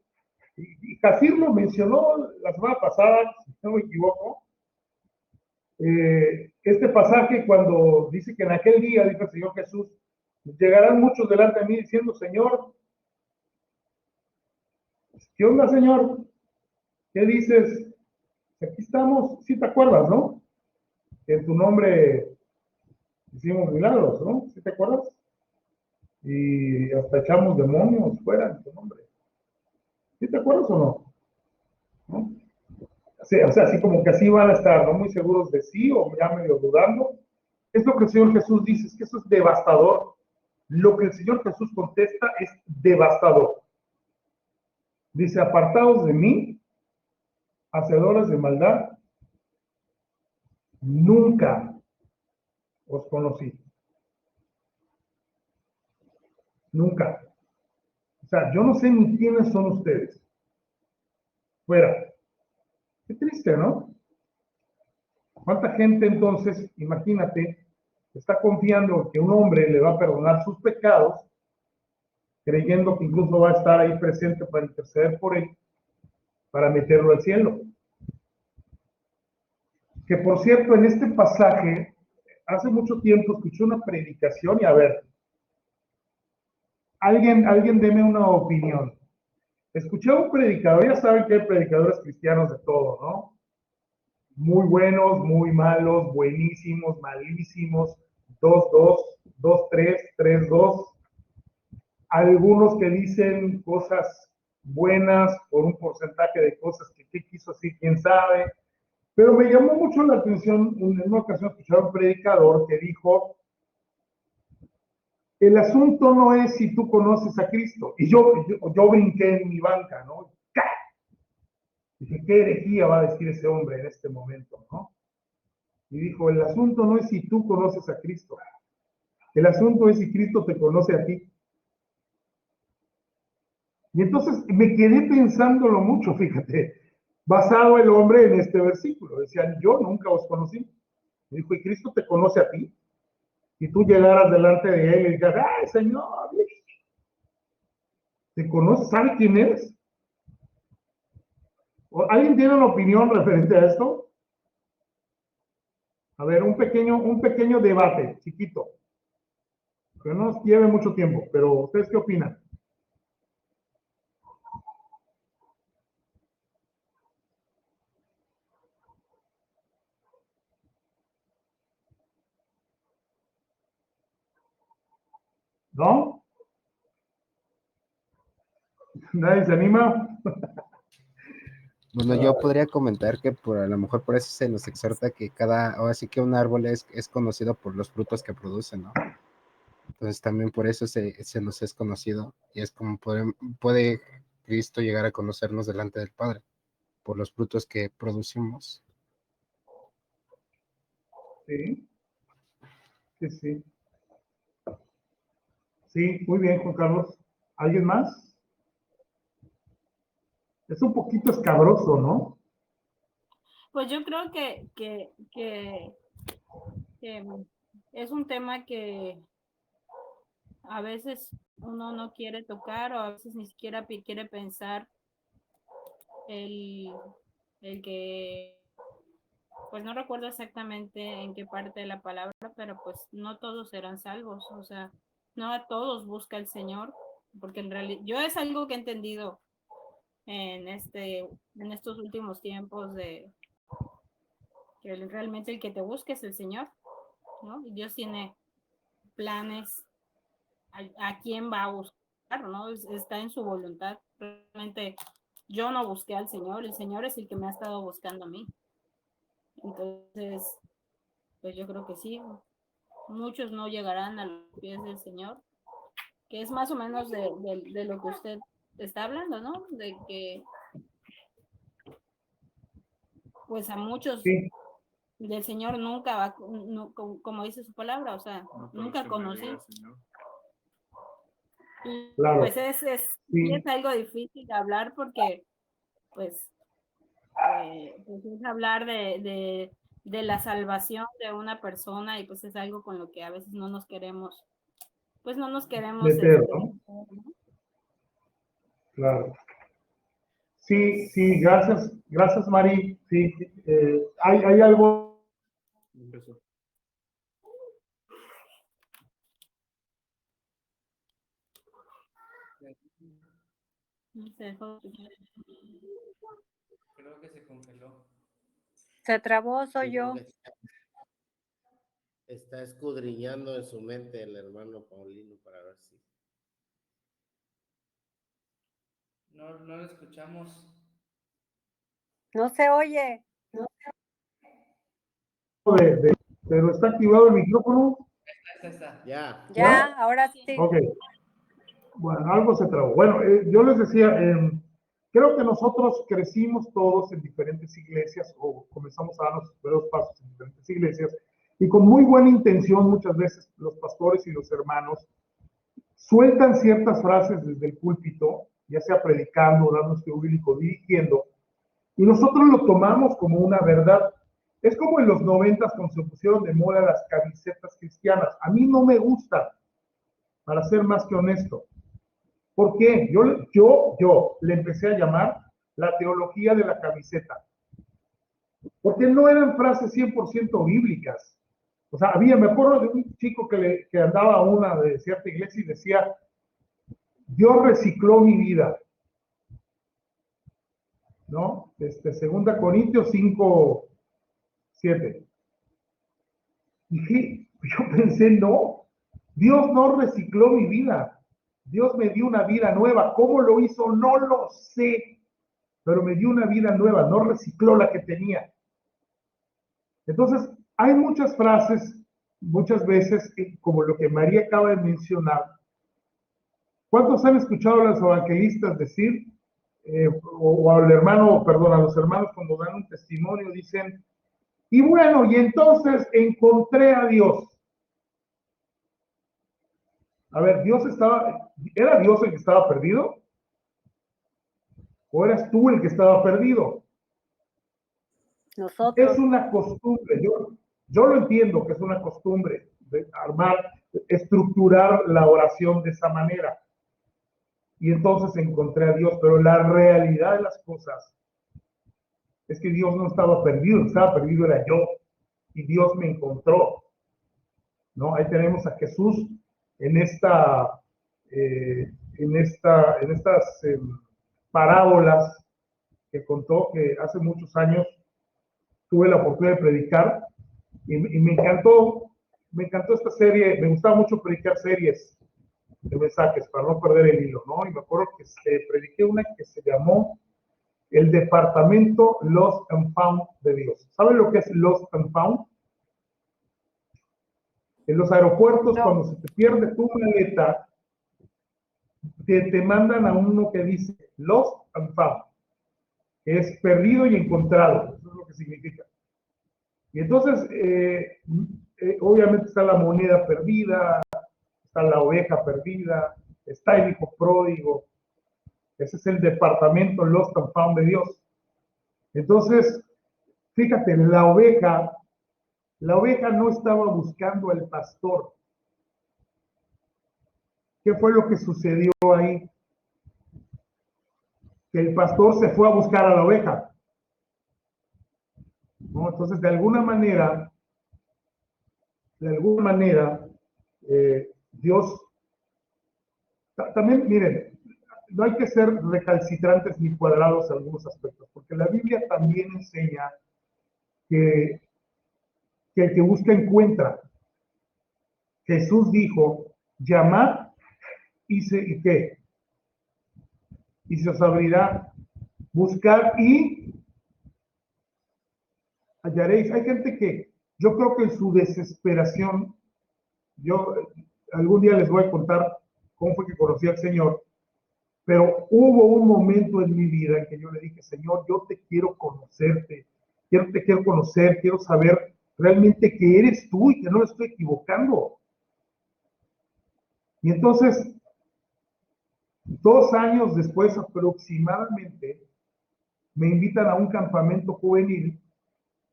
y Casir lo mencionó la semana pasada, si no me equivoco, este pasaje cuando dice que en aquel día, dijo el Señor Jesús, llegarán muchos delante de mí diciendo, Señor, ¿qué onda, Señor? ¿Qué dices? Aquí estamos, sí te acuerdas, ¿no? Que en tu nombre hicimos milagros, ¿no? ¿Sí te acuerdas? Y hasta echamos demonios fuera en tu nombre. ¿Sí te acuerdas o no? ¿No? O sea, así como que así van a estar, ¿no? Muy seguros de sí o ya medio dudando. Es lo que el Señor Jesús dice, es que eso es devastador. Lo que el Señor Jesús contesta es devastador. Dice, apartados de mí, hacedores de maldad, nunca os conocí. Nunca. O sea, yo no sé ni quiénes son ustedes. Fuera. Qué triste, ¿no? ¿Cuánta gente entonces, imagínate, está confiando que un hombre le va a perdonar sus pecados, creyendo que incluso va a estar ahí presente para interceder por él, para meterlo al cielo? Que por cierto, en este pasaje, hace mucho tiempo escuché una predicación y a ver, alguien deme una opinión. Escuché a un predicador, ya saben que hay predicadores cristianos de todo, ¿no? Muy buenos, muy malos, buenísimos, malísimos, 2-2, 2-3, 3-2. Algunos que dicen cosas buenas, por un porcentaje de cosas que quiso así, quién sabe. Pero me llamó mucho la atención, en una ocasión escuchaba un predicador que dijo, el asunto no es si tú conoces a Cristo. Y yo brinqué en mi banca, ¿no? ¡Ca! Dije, ¿qué herejía va a decir ese hombre en este momento, no? Y dijo, el asunto no es si tú conoces a Cristo. El asunto es si Cristo te conoce a ti. Y entonces me quedé pensándolo mucho, fíjate, basado el hombre en este versículo. Decían, yo nunca os conocí. Me dijo, ¿y Cristo te conoce a ti? Y tú llegaras delante de él y digas, ¡ay, Señor! ¿Te conoce? ¿Sabe quién eres? ¿Alguien tiene una opinión referente a esto? A ver, un pequeño debate, chiquito. Que no nos lleve mucho tiempo, pero ¿ustedes qué opinan? ¿No? ¿Nadie se anima? Bueno, yo podría comentar que a lo mejor por eso se nos exhorta que ahora sí que un árbol es conocido por los frutos que produce, ¿no? Entonces también por eso se nos es conocido y es como puede Cristo llegar a conocernos delante del Padre, por los frutos que producimos. Sí, sí, sí. Sí, muy bien, Juan Carlos. ¿Alguien más? Es un poquito escabroso, ¿no? Pues yo creo que es un tema que a veces uno no quiere tocar o a veces ni siquiera quiere pensar el, el que, pues no recuerdo exactamente en qué parte de la palabra, pero pues no todos serán salvos, o sea, no a todos busca el Señor, porque en realidad yo es algo que he entendido en estos últimos tiempos de que realmente el que te busque es el Señor, ¿no? Y Dios tiene planes a quién va a buscar, ¿no? Está en su voluntad. Realmente yo no busqué al Señor, el Señor es el que me ha estado buscando a mí. Entonces, pues yo creo que sí, muchos no llegarán a los pies del Señor, que es más o menos de lo que usted está hablando, ¿no? De que, pues a muchos Sí, del Señor nunca va, no, como dice su palabra, o sea, nunca conocí. Y claro. pues sí es algo difícil de hablar porque, pues es hablar de la salvación de una persona y pues es algo con lo que a veces no nos queremos, pues no nos queremos Meter, ¿no? Claro. Sí, sí, gracias, Mari. Sí, hay algo. Creo que se congeló. Se trabó, soy Sí, yo. porque está escudriñando en su mente el hermano Paulino para ver si. No lo escuchamos. No se oye. Pero está activado el micrófono. Está. Ya. Ya, ahora sí. Ok. Bueno, algo se trabó. Bueno, yo les decía, creo que nosotros crecimos todos en diferentes iglesias o comenzamos a dar nuestros primeros pasos en diferentes iglesias y con muy buena intención muchas veces los pastores y los hermanos sueltan ciertas frases desde el púlpito, ya sea predicando, dando estudio bíblico, dirigiendo, y nosotros lo tomamos como una verdad. Es como en los 90 cuando se pusieron de moda las camisetas cristianas. A mí no me gustan, para ser más que honesto. ¿Por qué? Yo le empecé a llamar la teología de la camiseta. Porque no eran frases 100% bíblicas. O sea, me acuerdo de un chico que andaba a una de cierta iglesia y decía, Dios recicló mi vida. ¿No? 2 Corintios 5:7. Dije, yo pensé, no, Dios no recicló mi vida. Dios me dio una vida nueva. ¿Cómo lo hizo? No lo sé, pero me dio una vida nueva, no recicló la que tenía. Entonces, hay muchas frases, muchas veces, como lo que María acaba de mencionar. ¿Cuántos han escuchado a los evangelistas decir, o al hermano, perdón, a los hermanos cuando dan un testimonio, dicen, y bueno, y entonces encontré a Dios? A ver, ¿era Dios el que estaba perdido? ¿O eras tú el que estaba perdido? Nosotros. Es una costumbre, yo lo entiendo que es una costumbre de estructurar la oración de esa manera. Y entonces encontré a Dios, pero la realidad de las cosas es que Dios no estaba perdido, era yo, y Dios me encontró, ¿no? Ahí tenemos a Jesús en estas parábolas que contó, que hace muchos años tuve la oportunidad de predicar, y me encantó esta serie. Me gustaba mucho predicar series de mensajes para no perder el hilo, ¿no? Y me acuerdo que prediqué una que se llamó El Departamento Lost and Found de Dios. ¿Saben lo que es Lost and Found? En los aeropuertos, No. cuando se te pierde tu maleta, te mandan a uno que dice Lost and Found, que es perdido y encontrado. Eso es lo que significa. Y entonces, obviamente está la moneda perdida, está la oveja perdida, está el hijo pródigo. Ese es el departamento Lost and Found de Dios. Entonces, fíjate, la oveja no estaba buscando al pastor. ¿Qué fue lo que sucedió ahí? Que el pastor se fue a buscar a la oveja, ¿no? Entonces, de alguna manera, Dios, también, miren, no hay que ser recalcitrantes ni cuadrados en algunos aspectos, porque la Biblia también enseña que el que busca encuentra. Jesús dijo, llamad y ¿qué? Y se os abrirá, buscar y hallaréis. Hay gente que, yo creo que en su desesperación, algún día les voy a contar cómo fue que conocí al Señor, pero hubo un momento en mi vida en que yo le dije, Señor, yo te quiero conocerte, te quiero conocer, quiero saber realmente que eres tú y que no me estoy equivocando. Y entonces, 2 años después aproximadamente, me invitan a un campamento juvenil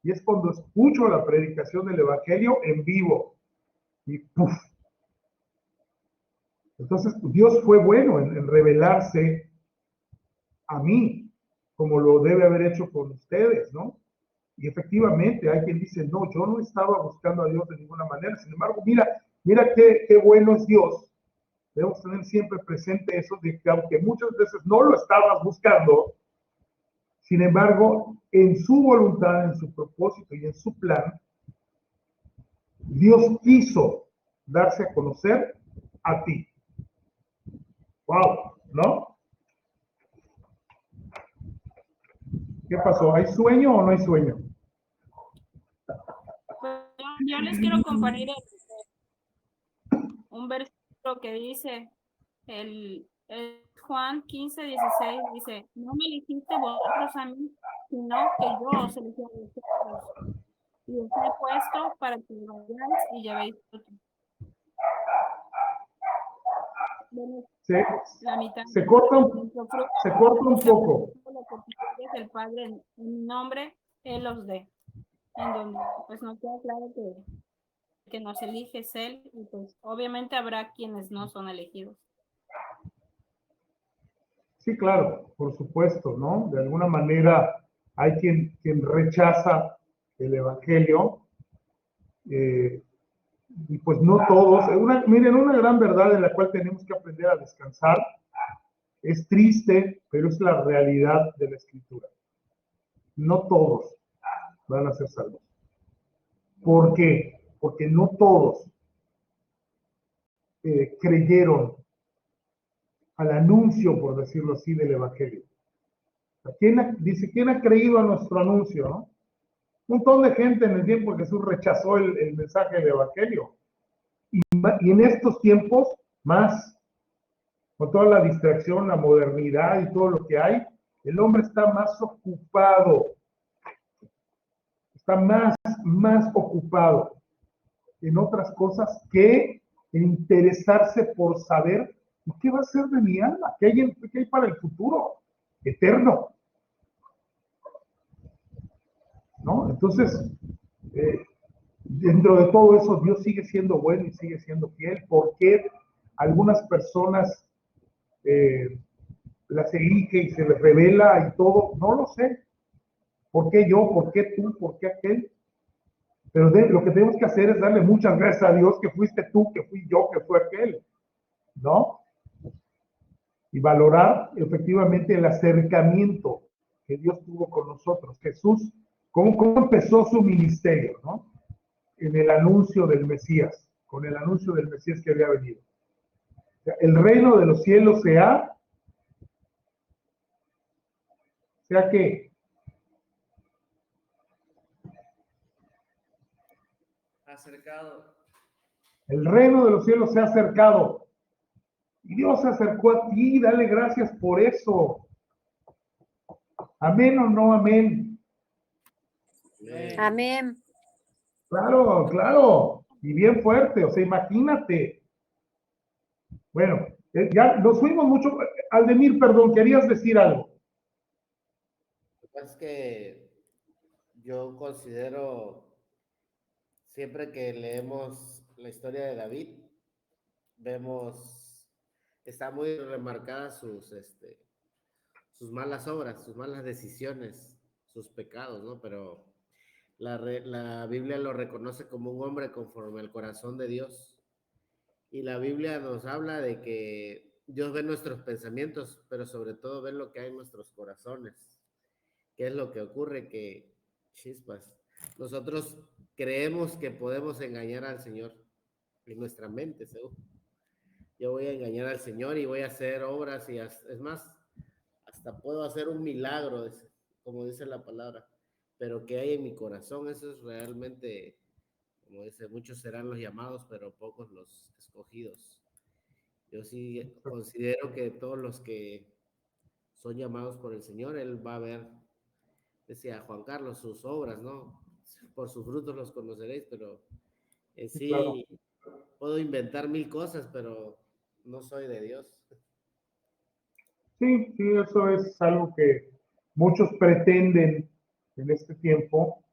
y es cuando escucho la predicación del Evangelio en vivo. Y ¡puf! Entonces, Dios fue bueno en revelarse a mí, como lo debe haber hecho con ustedes, ¿no? Y efectivamente, hay quien dice, no, yo no estaba buscando a Dios de ninguna manera. Sin embargo, mira qué bueno es Dios. Debemos tener siempre presente eso, de que aunque muchas veces no lo estabas buscando, sin embargo, en su voluntad, en su propósito y en su plan, Dios quiso darse a conocer a ti. ¡Wow! ¿No? ¿Qué pasó? ¿Hay sueño o no hay sueño? Yo les quiero compartir un versículo que dice, el Juan 15:16, dice, no me elegiste vosotros a mí, sino que yo os elegí a vosotros, y os he puesto para que vayáis y llevéis fruto. Bueno, la mitad se corta un poco. El Padre en mi nombre, Él los dé. En donde pues nos queda claro que nos elige es Él, y pues obviamente habrá quienes no son elegidos. Sí, claro, por supuesto, ¿no? De alguna manera hay quien rechaza el Evangelio, y pues no todos. Miren, una gran verdad en la cual tenemos que aprender a descansar. Es triste, pero es la realidad de la Escritura. No todos van a ser salvos. ¿Por qué? Porque no todos creyeron al anuncio, por decirlo así, del Evangelio. Dice, ¿quién ha creído a nuestro anuncio? ¿No? Un montón de gente en el tiempo de Jesús rechazó el mensaje del Evangelio. Y en estos tiempos, más, con toda la distracción, la modernidad y todo lo que hay, el hombre está más ocupado, está más ocupado en otras cosas que en interesarse por saber qué va a ser de mi alma, qué hay para el futuro eterno, ¿no? Entonces, dentro de todo eso, Dios sigue siendo bueno y sigue siendo fiel. ¿Por qué algunas personas las elige y se les revela y todo? No lo sé. ¿Por qué yo? ¿Por qué tú? ¿Por qué aquel? Pero lo que tenemos que hacer es darle muchas gracias a Dios que fuiste tú, que fui yo, que fue aquel, ¿no? Y valorar efectivamente el acercamiento que Dios tuvo con nosotros. Jesús, ¿cómo empezó su ministerio, no? En el anuncio del Mesías, con el anuncio del Mesías que había venido. O sea, el reino de los cielos sea que Acercado. el reino de los cielos se ha acercado. Y Dios se acercó a ti, dale gracias por eso. ¿Amén o no amén? Amén. Claro, claro. Y bien fuerte, o sea, imagínate. Bueno, ya nos fuimos mucho. Aldemir, perdón, querías decir algo. Lo que pasa es que yo considero, siempre que leemos la historia de David, vemos, está muy remarcadas sus malas obras, sus malas decisiones, sus pecados, ¿no? Pero la Biblia lo reconoce como un hombre conforme al corazón de Dios. Y la Biblia nos habla de que Dios ve nuestros pensamientos, pero sobre todo ve lo que hay en nuestros corazones. ¿Qué es lo que ocurre? Que, chispas, nosotros creemos que podemos engañar al Señor en nuestra mente, seguro. Yo voy a engañar al Señor y voy a hacer obras y es más, hasta puedo hacer un milagro, como dice la palabra, pero ¿qué hay en mi corazón? Eso es realmente, como dice, muchos serán los llamados, pero pocos los escogidos. Yo sí considero que todos los que son llamados por el Señor, Él va a ver, decía Juan Carlos, sus obras, ¿no? Por sus frutos los conoceréis, pero en sí Claro. puedo inventar mil cosas, pero no soy de Dios. Sí, sí, eso es algo que muchos pretenden en este tiempo.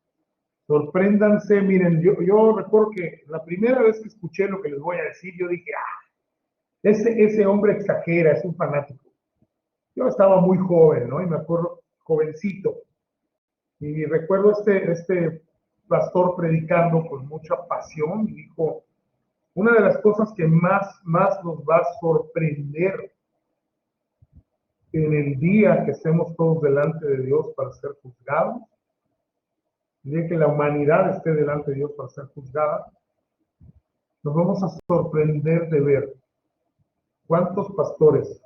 Sorpréndanse, miren, yo recuerdo que la primera vez que escuché lo que les voy a decir, yo dije, ese hombre exagera, es un fanático. Yo estaba muy joven, ¿no? Y me acuerdo, jovencito. Y recuerdo este pastor predicando con mucha pasión y dijo, una de las cosas que más nos va a sorprender en el día que estemos todos delante de Dios para ser juzgados, el día que la humanidad esté delante de Dios para ser juzgada, nos vamos a sorprender de ver cuántos pastores,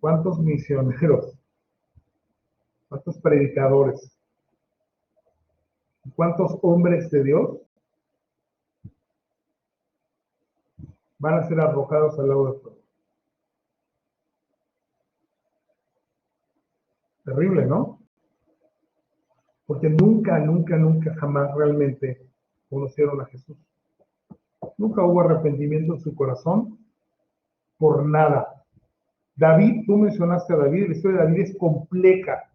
cuántos misioneros, cuántos predicadores, cuántos hombres de Dios van a ser arrojados al lago de fuego. Terrible, ¿no? Porque nunca, jamás realmente conocieron a Jesús. Nunca hubo arrepentimiento en su corazón por nada. David, tú mencionaste a David, la historia de David es compleja.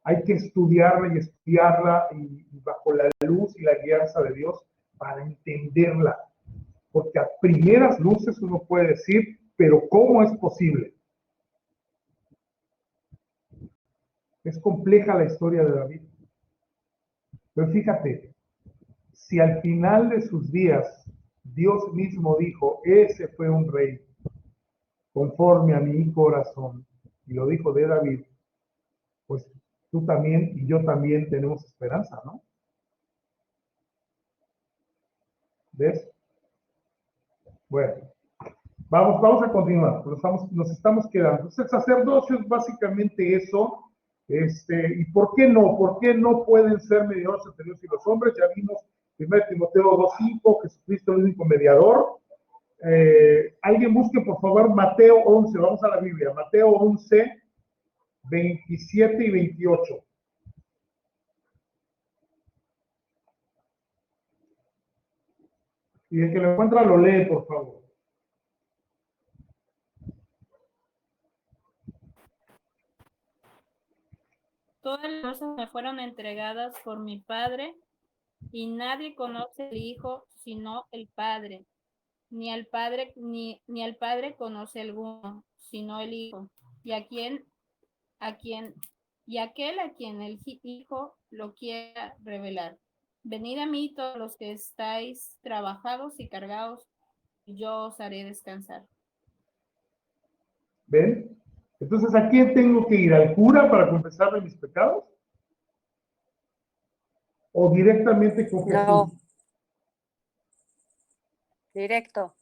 Hay que estudiarla y estudiarla y bajo la luz y la guianza de Dios para entenderla. Porque a primeras luces uno puede decir, pero ¿cómo es posible? Es compleja la historia de David. Pero fíjate, si al final de sus días Dios mismo dijo, ese fue un rey conforme a mi corazón, y lo dijo de David, pues tú también y yo también tenemos esperanza, ¿no? ¿Ves? Bueno, Vamos a continuar, pero nos estamos quedando. Entonces, el sacerdocio es básicamente eso. ¿Y por qué no? ¿Por qué no pueden ser mediadores entre Dios y los hombres? Ya vimos 1 Timoteo 2:5, Jesucristo es el único mediador. Alguien busque, por favor, Mateo 11, vamos a la Biblia, Mateo 11, 27 y 28. Y el que lo encuentra lo lee, por favor. Todas las cosas me fueron entregadas por mi Padre, y nadie conoce al Hijo sino el Padre, ni al Padre conoce alguno, sino el Hijo, y aquel a quien el Hijo lo quiera revelar. Venid a mí todos los que estáis trabajados y cargados, y yo os haré descansar. ¿Ven? Entonces, ¿a quién tengo que ir? ¿Al cura para confesarle mis pecados? ¿O directamente con Jesús? No. Directo.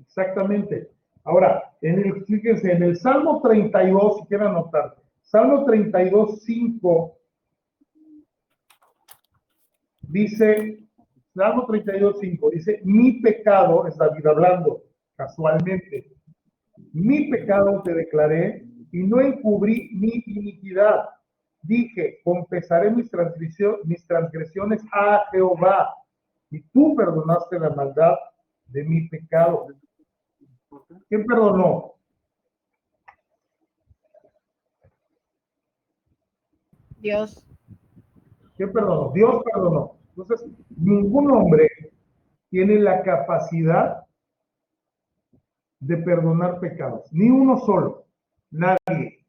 Exactamente. Ahora, fíjense, en el Salmo 32, si quieren anotar, Salmo 32:5 dice, Salmo 32:5 dice, mi pecado, es David hablando casualmente, mi pecado te declaré y no encubrí mi iniquidad. Dije, confesaré mis transgresiones a Jehová, y tú perdonaste la maldad de mi pecado. ¿Quién perdonó? Dios. ¿Quién perdonó? Dios perdonó. Entonces, ningún hombre tiene la capacidad de perdonar pecados, ni uno solo, nadie.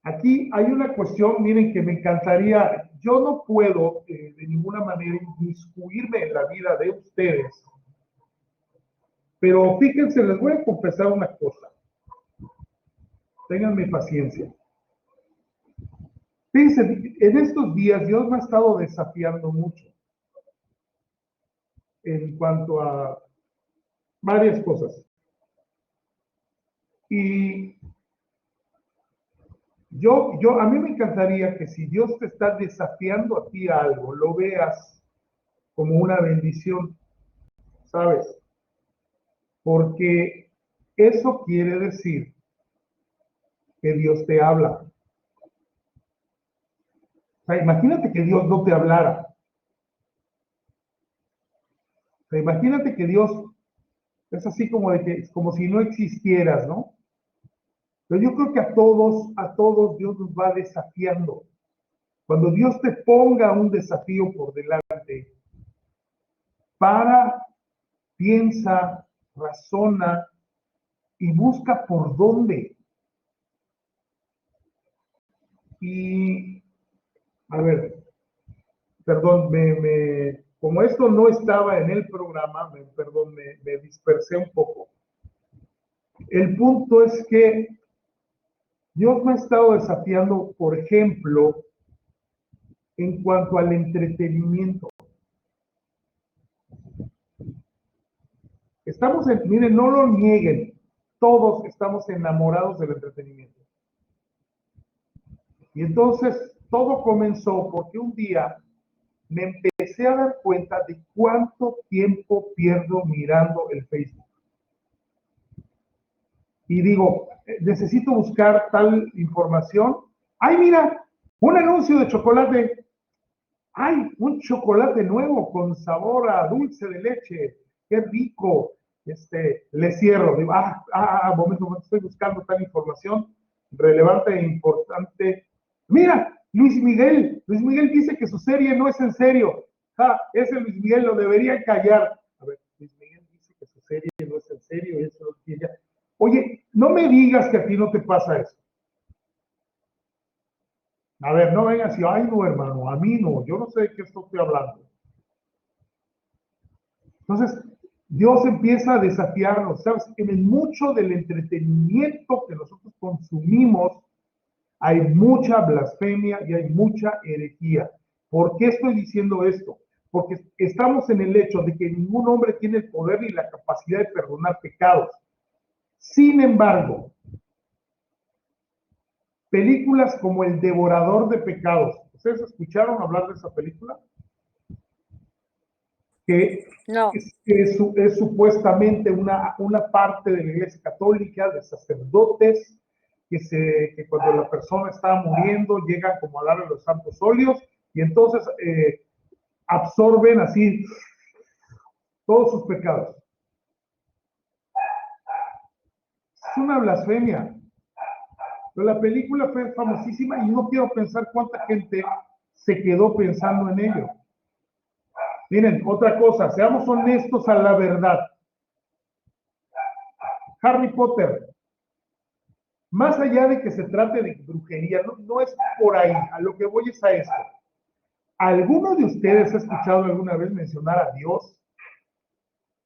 Aquí hay una cuestión, miren, que me encantaría, yo no puedo de ninguna manera inmiscuirme en la vida de ustedes, pero fíjense, les voy a confesar una cosa, ténganme paciencia. Fíjense, en estos días Dios me ha estado desafiando mucho en cuanto a varias cosas. Y a mí me encantaría que si Dios te está desafiando a ti a algo, lo veas como una bendición, ¿sabes? Porque eso quiere decir que Dios te habla. O sea, imagínate que Dios no te hablara. O sea, imagínate que Dios es así como como si no existieras, ¿no? Pero yo creo que a todos Dios nos va desafiando. Cuando Dios te ponga un desafío por delante, piensa, razona y busca por dónde. Y, a ver, perdón, como esto no estaba en el programa, me dispersé un poco. El punto es que Dios me ha estado desafiando, por ejemplo, en cuanto al entretenimiento. Miren, no lo nieguen, todos estamos enamorados del entretenimiento. Y entonces todo comenzó porque un día me empecé a dar cuenta de cuánto tiempo pierdo mirando el Facebook. Y digo, necesito buscar tal información. ¡Ay, mira! Un anuncio de chocolate. ¡Ay, un chocolate nuevo con sabor a dulce de leche! ¡Qué rico! Le cierro. Digo, momento, estoy buscando tal información relevante e importante. ¡Mira! Luis Miguel dice que su serie no es en serio. Ese Luis Miguel lo debería callar. A ver, Luis Miguel dice que su serie no es en serio, eso lo que ella. Oye, no me digas que a ti no te pasa eso. A ver, no vengas y, ay, no, hermano, a mí no, yo no sé de qué estoy hablando. Entonces, Dios empieza a desafiarnos, ¿sabes? En mucho del entretenimiento que nosotros consumimos hay mucha blasfemia y hay mucha herejía. ¿Por qué estoy diciendo esto? porque estamos en el hecho de que ningún hombre tiene el poder ni la capacidad de perdonar pecados. Sin embargo, películas como El Devorador de Pecados, ¿ustedes escucharon hablar de esa película? Que No, es supuestamente una parte de la Iglesia Católica, de sacerdotes, que cuando la persona está muriendo llegan como a darle los santos óleos y entonces absorben así todos sus pecados. Es una blasfemia. Pero la película fue famosísima y no quiero pensar cuánta gente se quedó pensando en ello. Miren, otra cosa, seamos honestos a la verdad. Harry Potter, más allá de que se trate de brujería, no es por ahí, a lo que voy es a esto. ¿Alguno de ustedes ha escuchado alguna vez mencionar a Dios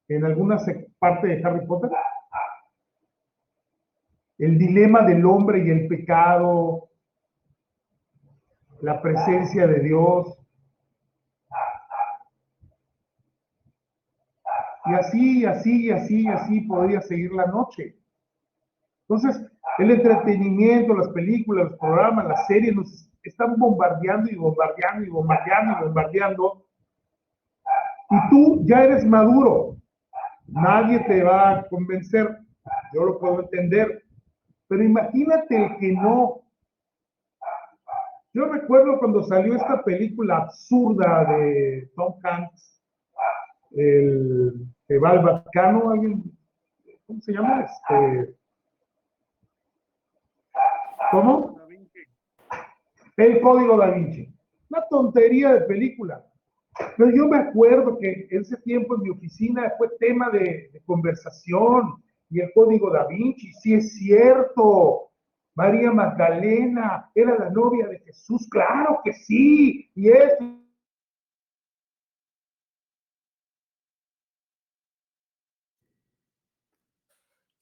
en alguna parte de Harry Potter? El dilema del hombre y el pecado, la presencia de Dios. Y así podría seguir la noche. Entonces, el entretenimiento, las películas, los programas, las series nos están bombardeando y bombardeando y bombardeando y bombardeando. Y tú ya eres maduro. Nadie te va a convencer. Yo lo puedo entender. Pero imagínate el que no. Yo recuerdo cuando salió esta película absurda de Tom Hanks, el que va al Vaticano, ¿alguien? ¿Cómo se llama? ¿Cómo? El Código Da Vinci. Una tontería de película. Pero yo me acuerdo que en ese tiempo en mi oficina fue tema de conversación y el Código Da Vinci, sí es cierto. María Magdalena era la novia de Jesús, claro que sí. Y es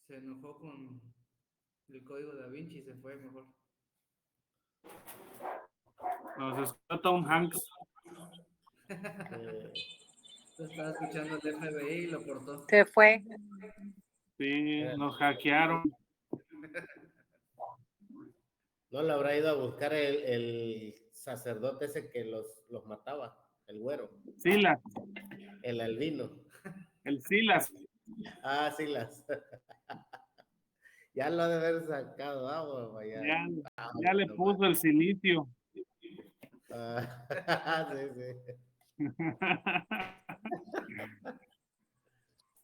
Se enojó con el código Da Vinci y se fue mejor. Nos escuchó Tom Hanks. Estaba escuchando el FBI y lo cortó. se fue. Sí, nos hackearon. No le habrá ido a buscar el sacerdote ese que los mataba, el güero, Silas, el albino. el Silas. Ah, Silas. Ya lo ha de haber sacado agua. Ya le puso el silicio. Sí.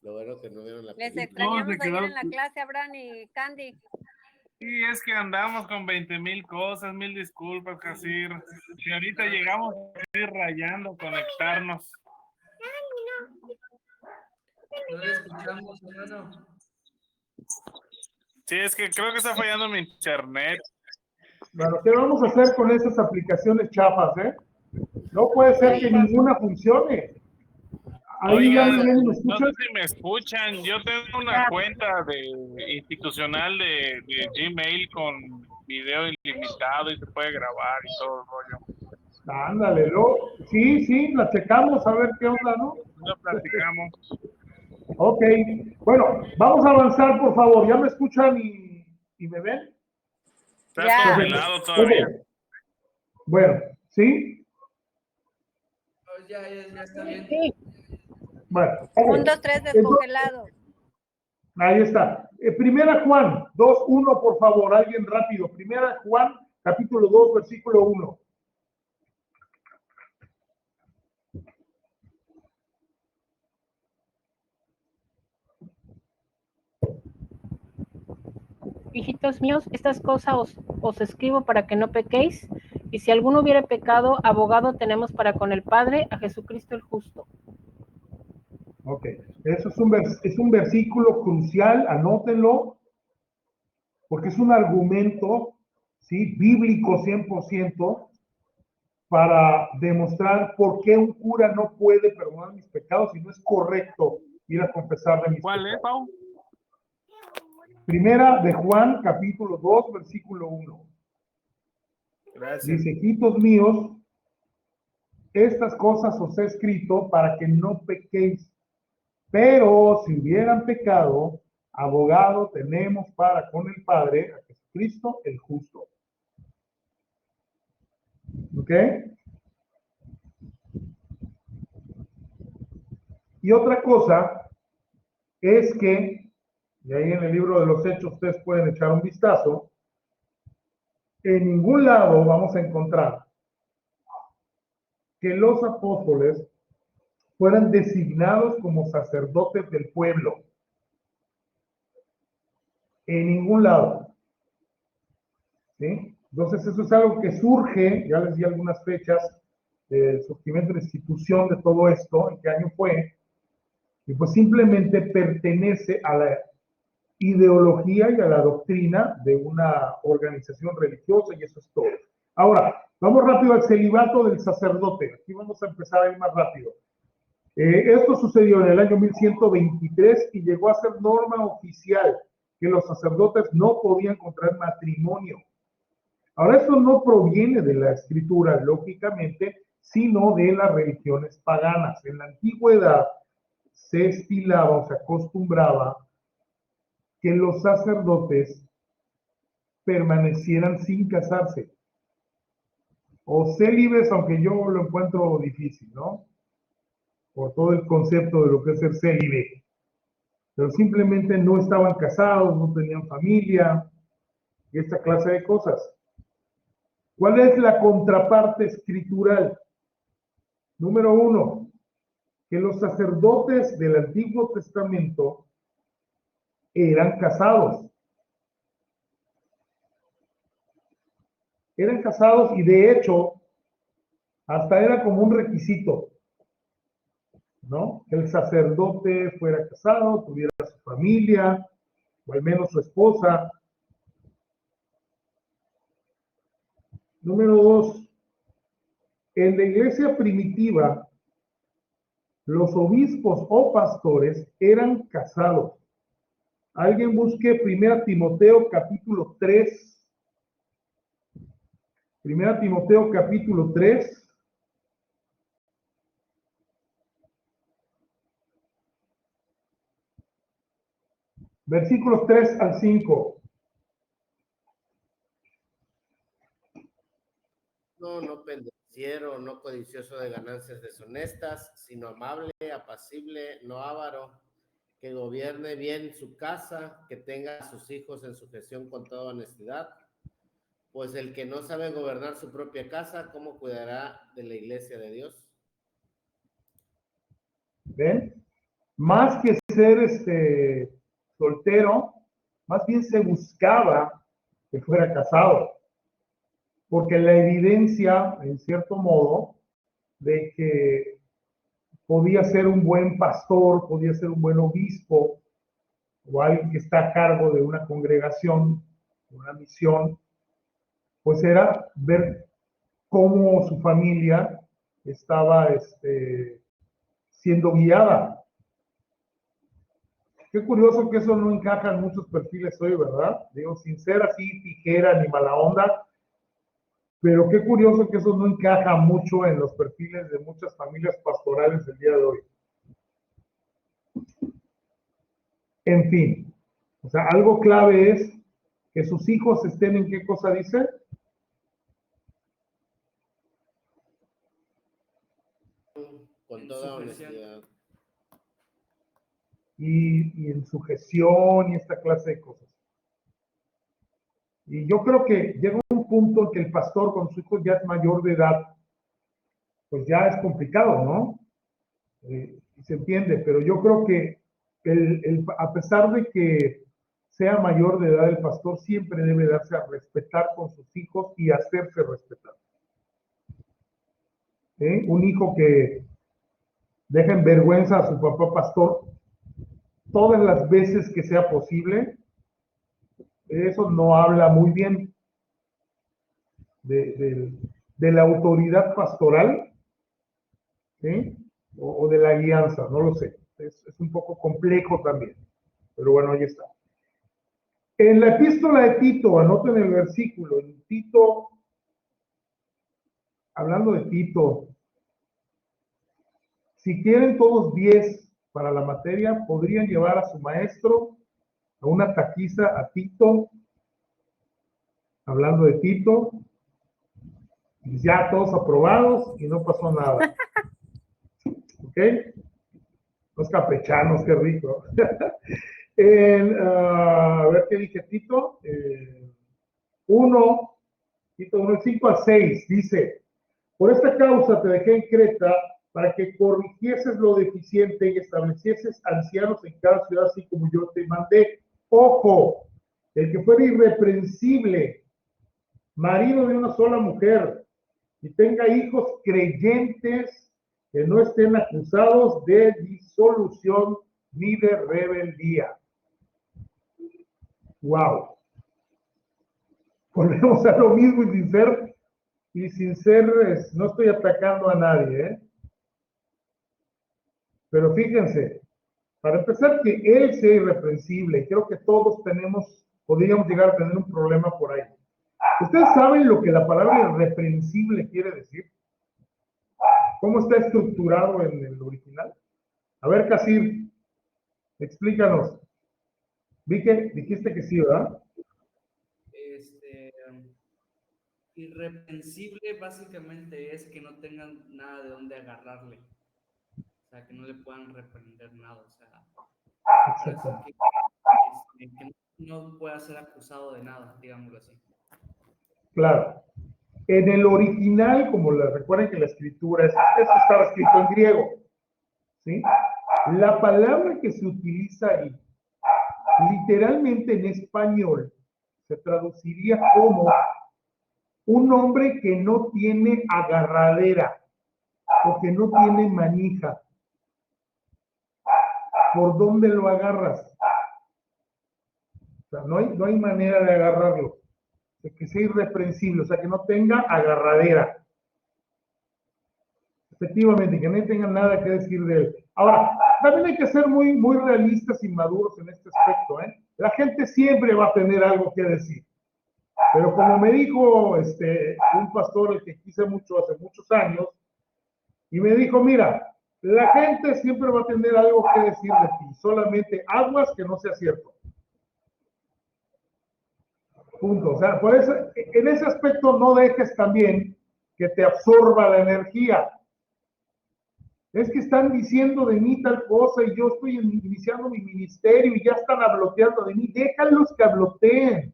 Lo bueno que no vieron la Les película. extrañamos se quedó- ayer en la clase, Abraham y Candy. Sí, es que andamos con 20,000 cosas, 1,000 disculpas, Casir. Y ahorita llegamos a ir rayando, conectarnos. No le escuchamos, hermano. Sí, es que creo que está fallando mi internet. Bueno, ¿qué vamos a hacer con esas aplicaciones chafas, No puede ser que ninguna funcione. Ahí ya Oigan, me no sé escuchan. si me escuchan. Yo tengo una cuenta institucional de Gmail con video ilimitado y se puede grabar y todo el rollo. Ándale, sí, la checamos a ver qué onda, ¿no? Lo platicamos. Ok, bueno, vamos a avanzar, por favor. ¿Ya me escuchan y me ven? Estás Ya. congelado todavía. Ok. Bueno, ¿sí? Oh, ya está bien. Bueno, 1, 2, 3, descongelado. ahí está. Primera Juan 2:1, por favor, alguien rápido. Primera Juan, capítulo 2, versículo 1. Hijitos míos, estas cosas os escribo para que no pequéis, y si alguno hubiere pecado, abogado tenemos para con el Padre, a Jesucristo el justo. Ok, eso es un versículo crucial, anótenlo, porque es un argumento, ¿sí? Bíblico 100%, para demostrar por qué un cura no puede perdonar mis pecados y no es correcto ir a confesarle mis ¿Cuál es, pecados. Pau? Primera de Juan, capítulo 2, versículo 1. Gracias. Dice, hijitos míos, estas cosas os he escrito para que no pequéis. Pero si hubieran pecado, abogado tenemos para con el Padre, a Jesucristo el justo. ¿Ok? Y otra cosa es que, y ahí en el libro de los Hechos ustedes pueden echar un vistazo, en ningún lado vamos a encontrar que los apóstoles fueran designados como sacerdotes del pueblo. En ningún lado. ¿Sí? Entonces eso es algo que surge, ya les di algunas fechas del surgimiento de la institución de todo esto, en qué año fue, y pues simplemente pertenece a la ideología y a la doctrina de una organización religiosa, y eso es todo. Ahora, vamos rápido al celibato del sacerdote. Aquí vamos a empezar a ir más rápido. Esto sucedió en el año 1123 y llegó a ser norma oficial que los sacerdotes no podían contraer matrimonio. Ahora, esto no proviene de la escritura, lógicamente, sino de las religiones paganas. En la antigüedad se estilaba o se acostumbraba que los sacerdotes permanecieran sin casarse, o célibes, aunque yo lo encuentro difícil, ¿no? Por todo el concepto de lo que es ser célibe. Pero simplemente no estaban casados, no tenían familia, y esta clase de cosas. ¿Cuál es la contraparte escritural? Número 1, que los sacerdotes del Antiguo Testamento eran casados. Eran casados y de hecho hasta era como un requisito, ¿no? Que el sacerdote fuera casado, tuviera su familia, o al menos su esposa. Número 2, en la iglesia primitiva, los obispos o pastores eran casados. Alguien busque 1 Timoteo capítulo 3. 1 Timoteo capítulo 3. Versículos 3 al 5. No pendenciero, no codicioso de ganancias deshonestas, sino amable, apacible, no avaro, que gobierne bien su casa, que tenga a sus hijos en su gestión con toda honestidad. Pues el que no sabe gobernar su propia casa, ¿cómo cuidará de la iglesia de Dios? ¿Ven? Más que ser soltero, más bien se buscaba que fuera casado, porque la evidencia, en cierto modo, de que podía ser un buen pastor, podía ser un buen obispo, o alguien que está a cargo de una congregación, una misión, pues era ver cómo su familia estaba siendo guiada. Qué curioso que eso no encaja en muchos perfiles hoy, ¿verdad? Digo, sin ser así tijera ni mala onda, pero qué curioso que eso no encaja mucho en los perfiles de muchas familias pastorales del día de hoy. En fin, o sea, algo clave es que sus hijos estén en qué cosa dice. Con toda honestidad. Y en sujeción y esta clase de cosas. Y yo creo que llega un punto en que el pastor con su hijo ya es mayor de edad, pues ya es complicado, ¿no? Se entiende, pero yo creo que a pesar de que sea mayor de edad, el pastor siempre debe darse a respetar con sus hijos y hacerse respetar. Un hijo que deja en vergüenza a su papá pastor todas las veces que sea posible, eso no habla muy bien de la autoridad pastoral, ¿sí? O de la guianza, no lo sé. Es un poco complejo también, pero bueno, ahí está. En la epístola de Tito, anoten el versículo, en Tito, hablando de Tito, Si quieren todos 10 para la materia, podrían llevar a su maestro a una taquiza a Tito, hablando de Tito, y ya todos aprobados y no pasó nada. ¿Ok? Los campechanos, qué rico. A ver qué dije, Tito. 1, Tito 1, 5 al 6, dice: por esta causa te dejé en Creta para que corrigieses lo deficiente y establecieses ancianos en cada ciudad, así como yo te mandé. Ojo, el que fuera irreprensible, marido de una sola mujer, y tenga hijos creyentes que no estén acusados de disolución ni de rebeldía. Wow. Volvemos a lo mismo y sin ser, no estoy atacando a nadie, ¿eh? Pero fíjense, para empezar, que él sea irreprensible, y creo que todos podríamos llegar a tener un problema por ahí. ¿Ustedes saben lo que la palabra irreprensible quiere decir? ¿Cómo está estructurado en el original? A ver, Casir, explícanos. Vi que dijiste que sí, ¿verdad? Irreprensible básicamente es que no tengan nada de dónde agarrarle. O sea, que no le puedan reprender nada. O sea, que no pueda ser acusado de nada, digámoslo así. Claro. En el original, como recuerden que la escritura, eso estaba escrito en griego, ¿sí? La palabra que se utiliza ahí, literalmente en español, se traduciría como un hombre que no tiene agarradera o que no tiene manija. ¿Por dónde lo agarras? O sea, no hay manera de agarrarlo. De que sea irreprensible, o sea, que no tenga agarradera. Efectivamente, que no tengan nada que decir de él. Ahora, también hay que ser muy, muy realistas y maduros en este aspecto, ¿eh? La gente siempre va a tener algo que decir. Pero como me dijo un pastor al que quise mucho hace muchos años, y me dijo: mira, la gente siempre va a tener algo que decir de ti, solamente aguas que no sea cierto. Punto. O sea, por eso, en ese aspecto no dejes también que te absorba la energía. Es que están diciendo de mí tal cosa y yo estoy iniciando mi ministerio y ya están habloteando de mí. Déjalos que habloteen.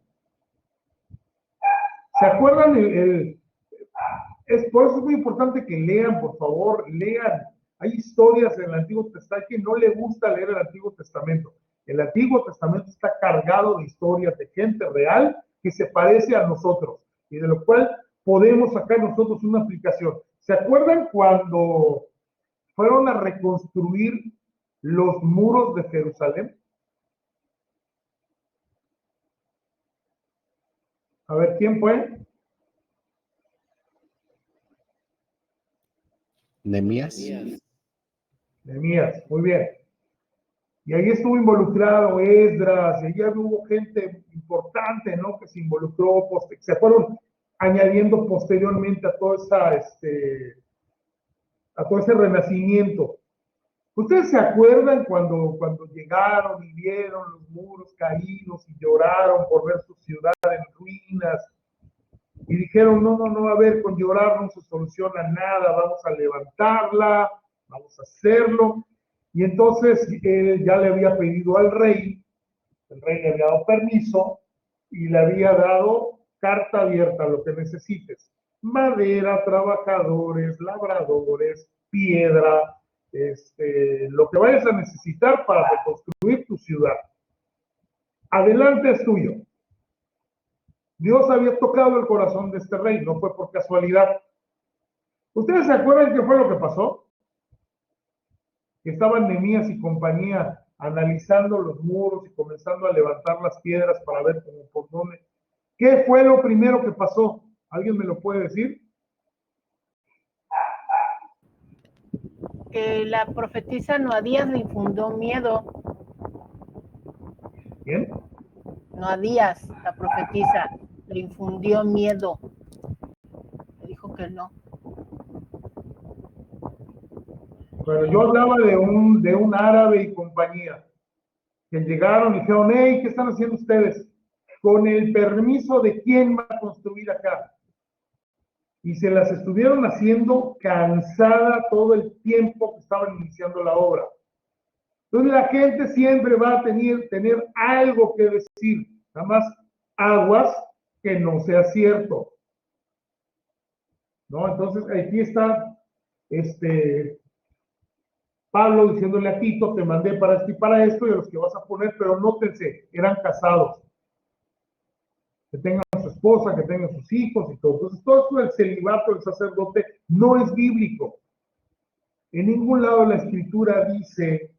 ¿Se acuerdan? Por eso es muy importante que lean, por favor, lean. Hay historias en el Antiguo Testamento que no le gusta leer el Antiguo Testamento. El Antiguo Testamento está cargado de historias de gente real que se parece a nosotros y de lo cual podemos sacar nosotros una aplicación. ¿Se acuerdan cuando fueron a reconstruir los muros de Jerusalén? A ver, ¿quién fue? Nehemías. Nehemías, muy bien. Y ahí estuvo involucrado Esdras, y ahí hubo gente importante, ¿no? Que se involucró, se fueron añadiendo posteriormente a todo ese renacimiento. ¿Ustedes se acuerdan cuando llegaron y vieron los muros caídos y lloraron por ver su ciudad en ruinas? Y dijeron: no, a ver, con llorar no se soluciona nada, vamos a levantarla, vamos a hacerlo. Y entonces él ya le había pedido al rey, el rey le había dado permiso y le había dado carta abierta, lo que necesites: madera, trabajadores, labradores, piedra, lo que vayas a necesitar para reconstruir tu ciudad. Adelante, es tuyo. Dios había tocado el corazón de este rey, no fue por casualidad. ¿Ustedes se acuerdan qué fue lo que pasó? Que estaban Nehemías y compañía analizando los muros y comenzando a levantar las piedras para ver por dónde. ¿Qué fue lo primero que pasó? ¿Alguien me lo puede decir? La profetisa Noadías le infundió miedo. ¿Quién? Noadías, la profetisa, le infundió miedo. Le dijo que no. Bueno, yo hablaba de un árabe y compañía que llegaron y dijeron, hey, ¿qué están haciendo ustedes? Con el permiso de quién va a construir acá. Y se las estuvieron haciendo cansada todo el tiempo que estaban iniciando la obra. Entonces la gente siempre va a tener algo que decir, nada más aguas que no sea cierto. ¿No? Entonces aquí está Pablo diciéndole a Tito, te mandé para esto y para esto, y a los que vas a poner, pero nótense, eran casados. Que tengan a su esposa, que tengan sus hijos y todo. Entonces todo esto del celibato del sacerdote no es bíblico. En ningún lado de la escritura dice.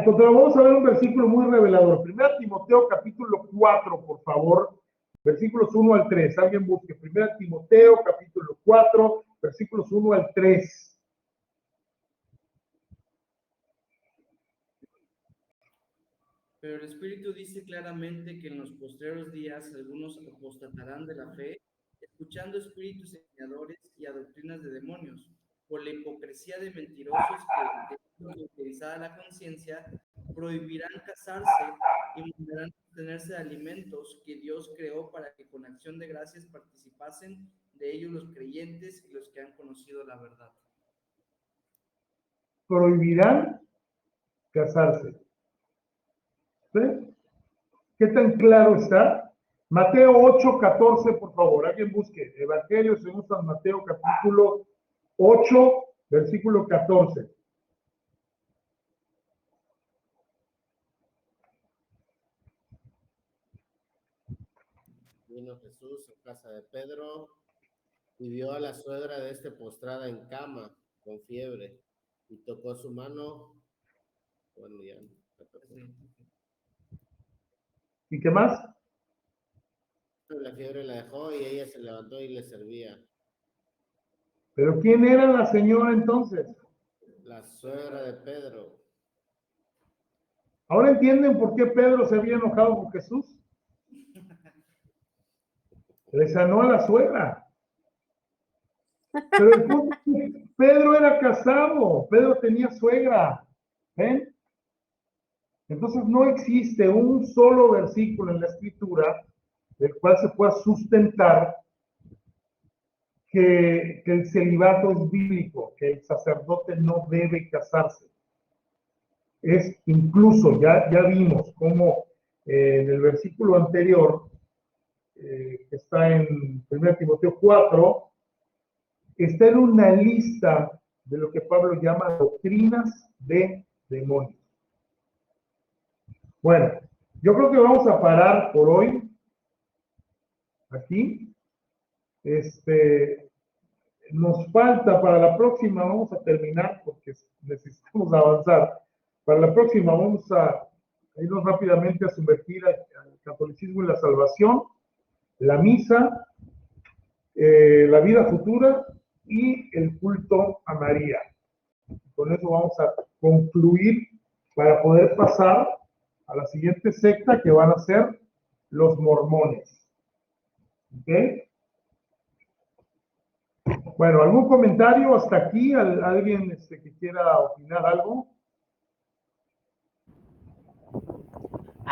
Pero vamos a ver un versículo muy revelador. 1 Timoteo capítulo 4, por favor, versículos 1 al 3. Alguien busque 1 Timoteo capítulo 4, versículos 1 al 3. Pero el Espíritu dice claramente que en los postreros días algunos apostatarán de la fe, escuchando espíritus engañadores y a doctrinas de demonios, por la hipocresía de mentirosos que, teniendo utilizada la conciencia, prohibirán casarse y mandarán abstenerse de alimentos que Dios creó para que con acción de gracias participasen de ellos los creyentes y los que han conocido la verdad. Prohibirán casarse. ¿Sí? ¿Qué tan claro está? Mateo 8, 14, por favor, alguien busque. Evangelio según San Mateo, capítulo 8, versículo 14. Vino Jesús a casa de Pedro y vio a la suegra de este postrada en cama, con fiebre, y tocó su mano. Bueno, ya, ¿Y qué más? la fiebre la dejó y ella se levantó y le servía. ¿Pero quién era la señora entonces? La suegra de Pedro. ¿Ahora entienden por qué Pedro se había enojado con Jesús? Le sanó a la suegra. Pero el punto es que Pedro era casado, Pedro tenía suegra. ¿Ven? Entonces no existe un solo versículo en la escritura del cual se pueda sustentar que el celibato es bíblico, que el sacerdote no debe casarse. Es incluso, ya vimos cómo en el versículo anterior, que está en 1 Timoteo 4, está en una lista de lo que Pablo llama doctrinas de demonios. Bueno, yo creo que vamos a parar por hoy aquí. Nos falta para la próxima, vamos a terminar porque necesitamos avanzar. Para la próxima vamos a irnos rápidamente a sumergir al catolicismo y la salvación, la misa, la vida futura y el culto a María. Con eso vamos a concluir para poder pasar a la siguiente secta que van a ser los mormones. ¿Ok? Bueno, ¿algún comentario hasta aquí? ¿Alguien que quiera opinar algo?